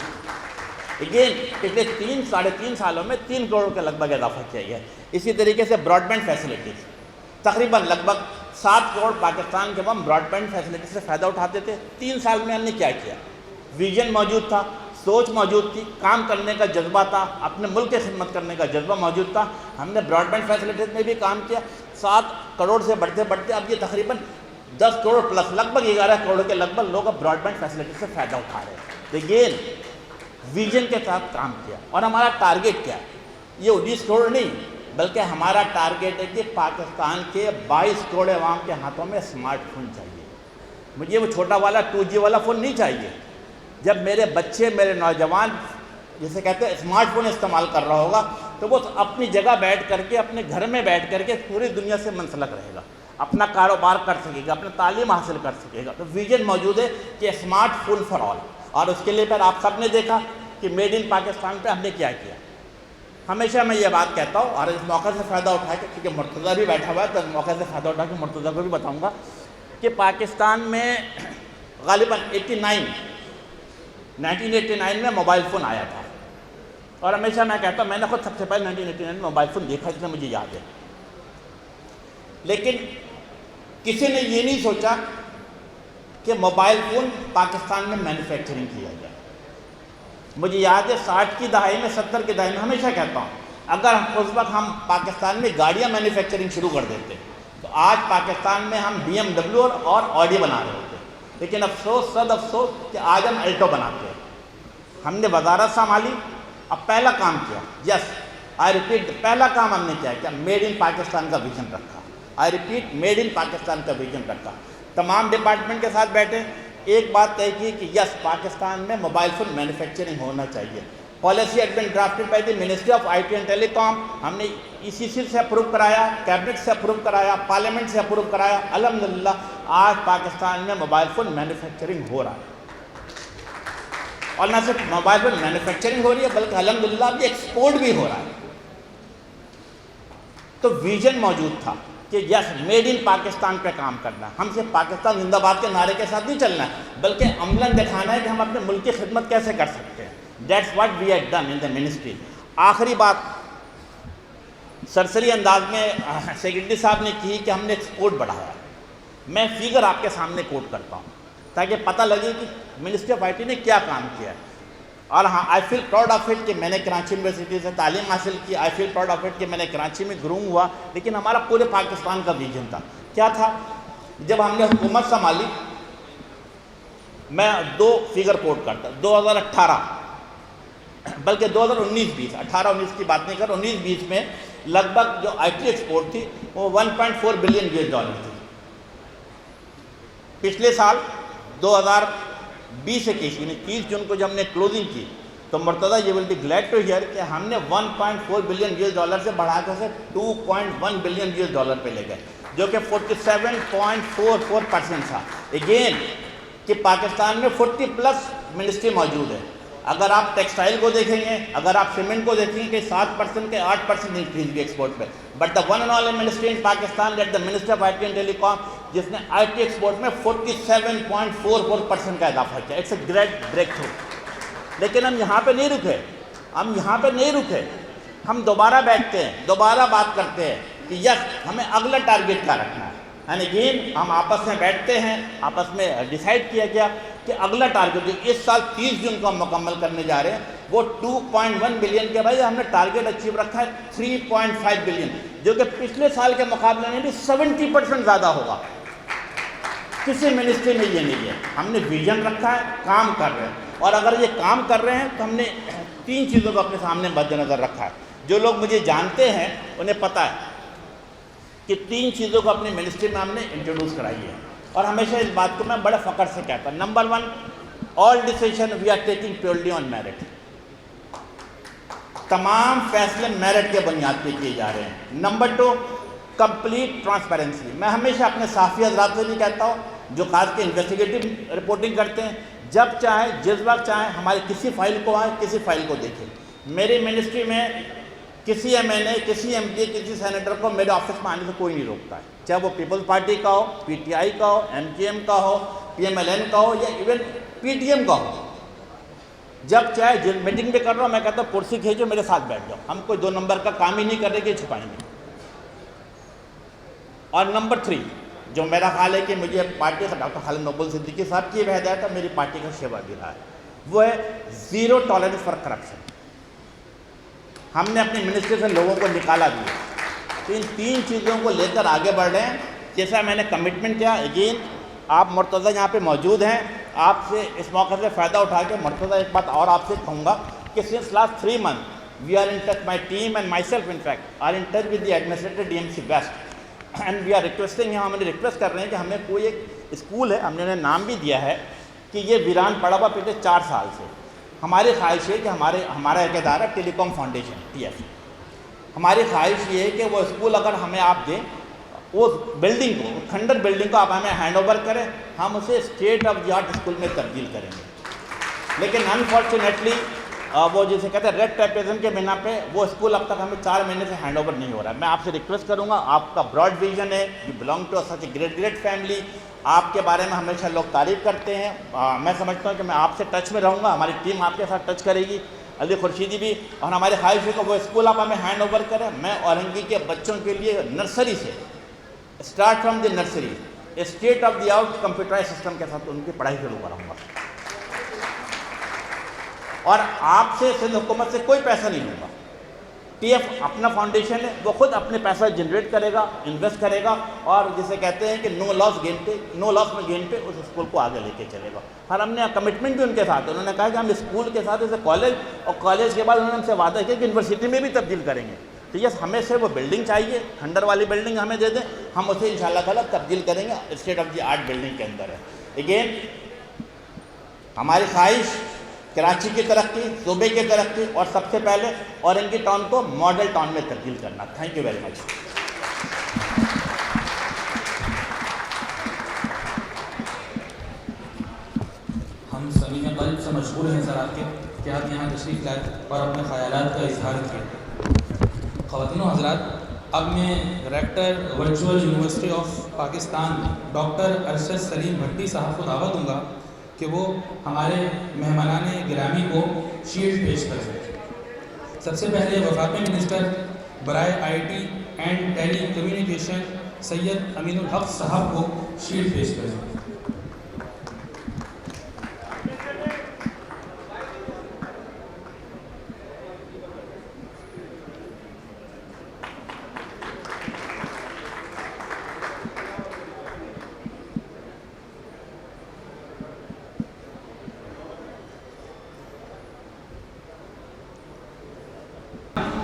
अगेन पिछले 3-3.5 सालों में 3 करोड़ के लगभग इजाफा किया गया है। इसी तरीके से ब्रॉडबैंड फैसिलिटीज़, तकरीबन लगभग 7 करोड़ पाकिस्तान के हम ब्रॉडबैंड फैसिलिटी से फ़ायदा उठाते थे। 3 साल में हमने क्या किया, विजन मौजूद था, सोच मौजूद थी, काम करने का जज्बा था, अपने मुल्क की खिदमत करने का जज्बा मौजूद था। हमने ब्रॉडबैंड फैसिलिटीज़ में भी काम किया। 7 करोड़ से बढ़ते बढ़ते अब ये तकरीबन 10 करोड़ प्लस, लगभग 11 करोड़ के लगभग लोग अब ब्रॉडबैंड फैसिलिटी से फ़ायदा उठा रहे हैं। लेकिन विजन के साथ काम किया। और हमारा टारगेट क्या है, ये 19 करोड़ नहीं, बल्कि हमारा टारगेट है कि पाकिस्तान के 22 करोड़ अवाम के हाथों में स्मार्टफोन चाहिए। मुझे वो छोटा वाला 2G वाला फ़ोन नहीं चाहिए। जब मेरे बच्चे, मेरे नौजवान जिसे कहते हैं स्मार्टफोन इस्तेमाल कर रहा होगा, तो वो अपनी जगह बैठ करके, अपने घर में बैठ करके पूरी दुनिया से मुंसलक रहेगा, अपना कारोबार कर सकेगा, अपना तालीम हासिल कर सकेगा। तो विजन मौजूद है कि स्मार्टफोन फॉर ऑल। और उसके लिए फिर आप सब ने देखा कि मेड इन पाकिस्तान पे हमने क्या किया। हमेशा मैं ये बात कहता हूँ, और इस मौके से फ़ायदा उठा के, क्योंकि मुर्तज़ा भी बैठा हुआ है, तो इस मौके से फ़ायदा उठा के मुर्तज़ा को भी बताऊँगा कि पाकिस्तान में ग़ालिबन 1989 में मोबाइल फ़ोन आया था। और हमेशा मैं कहता हूँ, मैंने खुद सबसे पहले 1989 में मोबाइल फ़ोन देखा, इसलिए मुझे याद है। लेकिन किसी ने ये नहीं सोचा कि मोबाइल फ़ोन पाकिस्तान में मैन्युफैक्चरिंग किया जाए। मुझे याद है 60 की दहाई में, 70 की दहाई में, हमेशा कहता हूँ अगर उस वक्त हम पाकिस्तान में गाड़ियाँ मैन्युफैक्चरिंग शुरू कर देते तो आज पाकिस्तान में हम BMW और ऑडी बना रहे होते। लेकिन अफसोस, सद अफसोस कि आज हम अल्टो बनाते हैं। हमने वजारत संभाली, अब पहला काम किया, यस आई रिपीट, पहला काम हमने क्या किया, मेड इन पाकिस्तान का विजन रखा। I repeat, made in Pakistan का विजन रखा। तमाम डिपार्टमेंट के साथ बैठे, ایک بات طے کی کہ یس پاکستان میں موبائل فون مینوفیکچرنگ ہونا چاہیے. Policy had been drafted by the ministry of I T and telecom. ہم نے ECC سے اپروو کرایا, کیبنٹ سے اپروو کرایا, پارلیمنٹ سے اپروو کرایا. الحمدللہ آج پاکستان میں موبائل فون مینوفیکچرنگ ہو رہا ہے, اور نہ صرف موبائل فون مینوفیکچرنگ ہو رہی ہے بلکہ الحمدللہ ابھی ایکسپورٹ بھی ہو رہا ہے. تو ویژن موجود تھا کہ یس میڈ ان پاکستان پہ کام کرنا ہے. ہم صرف پاکستان زندہ باد کے نعرے کے ساتھ نہیں چلنا ہے بلکہ عملاً دکھانا ہے کہ ہم اپنے ملک کی خدمت کیسے کر سکتے ہیں. That's what we have done in the ministry. آخری بات سرسری انداز میں سیکرٹری صاحب نے کی کہ ہم نے ایکسپورٹ بڑھایا. میں فیگر آپ کے سامنے کوٹ کرتا ہوں تاکہ پتہ لگے کہ منسٹری آف آئی ٹی نے کیا کام کیا ہے. اور ہاں آئی فیل پراؤڈ آف اٹ کہ میں نے کراچی یونیورسٹی سے تعلیم حاصل کی. آئی فیل پراؤڈ آف اٹ کہ میں نے کراچی میں گروم ہوا. لیکن ہمارا پورے پاکستان کا ویژن تھا. کیا تھا؟ جب ہم نے حکومت سنبھالی, میں 2 فیگر کوٹ کرتا. 2018 بلکہ 2019-20, 18-19 کی بات نہیں کر, 19-20 میں لگ بھگ جو آئی ٹی ایکسپورٹ تھی وہ $1.4 بلین تھی. پچھلے سال 2020-21 یعنی 30 جون کو جب ہم نے کلوزنگ کی تو مرتضیٰ یہ will be glad to hear کہ ہم نے $1.4 بلین سے بڑھا کر اسے $2.1 بلین پہ لے گئے, جو کہ 47.44% تھا. اگین کہ پاکستان میں 40+ منسٹری موجود ہے. اگر آپ ٹیکسٹائل کو دیکھیں گے, اگر آپ سیمنٹ کو دیکھیں گے کہ 7% کے 8% انکریز بھی ایکسپورٹ پہ. But the one and only ministry in Pakistan that the ministry of I T and telecom, جس نے آئی ٹی ایکسپورٹ میں 47.44% کا اضافہ کیا. It's a great breakthrough. لیکن ہم یہاں پہ نہیں رکے, ہم دوبارہ بیٹھتے ہیں, دوبارہ بات کرتے ہیں کہ یس ہمیں اگلا ٹارگیٹ کیا رکھنا ہے. اینڈ اگین ہم آپس میں بیٹھتے ہیں, آپس میں ڈیسائیڈ کیا گیا کہ اگلا ٹارگیٹ جو اس سال 30 جون کو ہم مکمل کرنے جا رہے ہیں وہ 2.1 بلین کے. بھائی ہم نے ٹارگیٹ اچیو رکھا ہے 3.5 بلین, جو کہ پچھلے سال کے مقابلے میں بھی 70% زیادہ ہوگا. کسی منسٹری میں یہ نہیں ہے. ہم نے ویژن رکھا ہے, کام کر رہے ہیں, اور اگر یہ کام کر رہے ہیں تو ہم نے 3 چیزوں کو اپنے سامنے مد نظر رکھا ہے. جو لوگ مجھے جانتے ہیں انہیں پتہ ہے کہ 3 چیزوں کو اپنی منسٹری میں ہم نے انٹروڈیوس کرائی ہے, اور ہمیشہ اس بات کو میں بڑے فخر سے کہتا ہوں. Number 1, all decision we are taking purely on merit. تمام فیصلے میرٹ کے بنیاد پہ کیے جا رہے ہیں. Number 2, complete transparency. میں ہمیشہ اپنے صحافی حضرات سے بھی کہتا ہوں جو خاص کے انویسٹیگیٹو رپورٹنگ کرتے ہیں, جب چاہیں جس وقت چاہیں ہماری کسی فائل کو آئیں, کسی فائل کو دیکھیں. میری منسٹری میں کسی MNA, کسی MP, کسی سینیٹر کو میرے آفس میں آنے سے کوئی نہیں روکتا ہے, چاہے وہ پیپلز پارٹی کا ہو, PTI کا ہو, MKM کا ہو, PMLN کا ہو, یا ایون PTM کا ہو. جب چاہے جس میٹنگ پہ کر رہا ہوں میں کہتا ہوں کرسی کھینچو میرے ساتھ بیٹھ جاؤ. ہم کوئی 2 نمبر کا کام ہی نہیں کر رہے کہ چھپائیں گے. اور نمبر 3 جو میرا خیال ہے کہ مجھے پارٹی کا ڈاکٹر خالد نوبل صدیقی صاحب کی ہدایت ہے, میری پارٹی کا شیوا بھی رہا ہے, وہ ہے زیرو ٹالرنس فار کرپشن. ہم نے اپنی منسٹری سے لوگوں کو نکالا بھی. تو ان 3 چیزوں کو لے کر آگے بڑھ رہے ہیں. جیسا میں نے کمٹمنٹ کیا, اگین آپ مرتضیٰ یہاں پہ موجود ہیں, آپ سے اس موقع سے فائدہ اٹھا کے مرتضیٰ ایک بات اور آپ سے کہوں گا کہ since last 3 months we are in touch, my team and myself in fact are in touch with the administrator DMC west, and we are requesting, ہم انہیں ریکویسٹ کر رہے ہیں کہ ہمیں کوئی ایک اسکول ہے, ہم نے انہیں نام بھی دیا ہے کہ یہ ویران پڑا ہوا پچھلے 4 سال سے. ہماری خواہش ہے کہ ہمارا ایک ادارہ ٹیلی کام فاؤنڈیشن TF, ہماری خواہش یہ ہے کہ وہ اسکول اگر ہمیں آپ دیں, وہ بلڈنگ کو, کھنڈر بلڈنگ کو آپ ہمیں ہینڈ اوور کریں, ہم اسے state of the art school میں تبدیل کریں گے. لیکن انفارچونیٹلی وہ جسے کہتے ہیں ریڈ ٹیپزم کے بنا پہ وہ اسکول اب تک ہمیں 4 مہینے سے ہینڈ اوور نہیں ہو رہا ہے. میں آپ سے ریکویسٹ کروں گا, آپ کا براڈ ویژن ہے, you belong to such a great family, آپ کے بارے میں ہمیشہ لوگ تعریف کرتے ہیں. میں سمجھتا ہوں کہ میں آپ سے ٹچ میں رہوں گا, ہماری ٹیم آپ کے ساتھ ٹچ کرے گی, علی خورشیدی بھی, اور ہماری خواہش ہے کہ وہ اسکول آپ ہمیں ہینڈ اوور کریں. میں اورنگی کے بچوں کے لیے نرسری سے start from the nursery state of the art computerize system کے ساتھ ان کی پڑھائی شروع کراؤں گا, اور آپ سے سندھ حکومت سے کوئی پیسہ نہیں لوں گا. TF اپنا فاؤنڈیشن ہے, وہ خود اپنے پیسہ جنریٹ کرے گا, انویسٹ کرے گا, اور جسے کہتے ہیں کہ نو لاس میں گین پہ اس اسکول کو آگے لے کے چلے گا. اور ہم نے کمٹمنٹ بھی ان کے ساتھ, انہوں نے کہا کہ ہم اسکول کے ساتھ اسے کالج, اور کالج کے بعد انہوں نے ہم سے وعدہ کیا کہ یونیورسٹی میں بھی تبدیل کریں گے. تو یس ہمیں سے وہ بلڈنگ چاہیے, کھنڈر والی بلڈنگ ہمیں دے دیں, ہم اسے انشاءاللہ تعالیٰ تبدیل کریں گے, state of the art building کے اندر ہے. اگین ہماری خواہش کراچی کی ترقی، صوبے کی ترقی اور سب سے پہلے اورنگی ٹاؤن کو ماڈل ٹاؤن میں تبدیل کرنا. Thank you very much. ہم سبھی میں قلب سے مشغول ہیں سر آپ کے کہ آپ یہاں تشریف لائے اور اپنے خیالات کا اظہار کیا. خواتین و حضرات، اب میں rector virtual university of Pakistan doctor Arshad Saleem Bhatti صاحب کو دعوت دوں گا کہ وہ ہمارے مہمانان گرامی کو شیلڈ پیش کریں. سب سے پہلے وفاقی منسٹر برائے I T and telecommunication Syed Amin Ulhaq صاحب کو شیلڈ پیش کریں.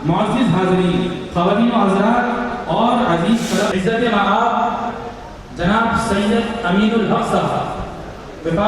معزز حاضرین، خواتین و حضرات اور عزیز عزت مآب جناب سید امین الحق صاحب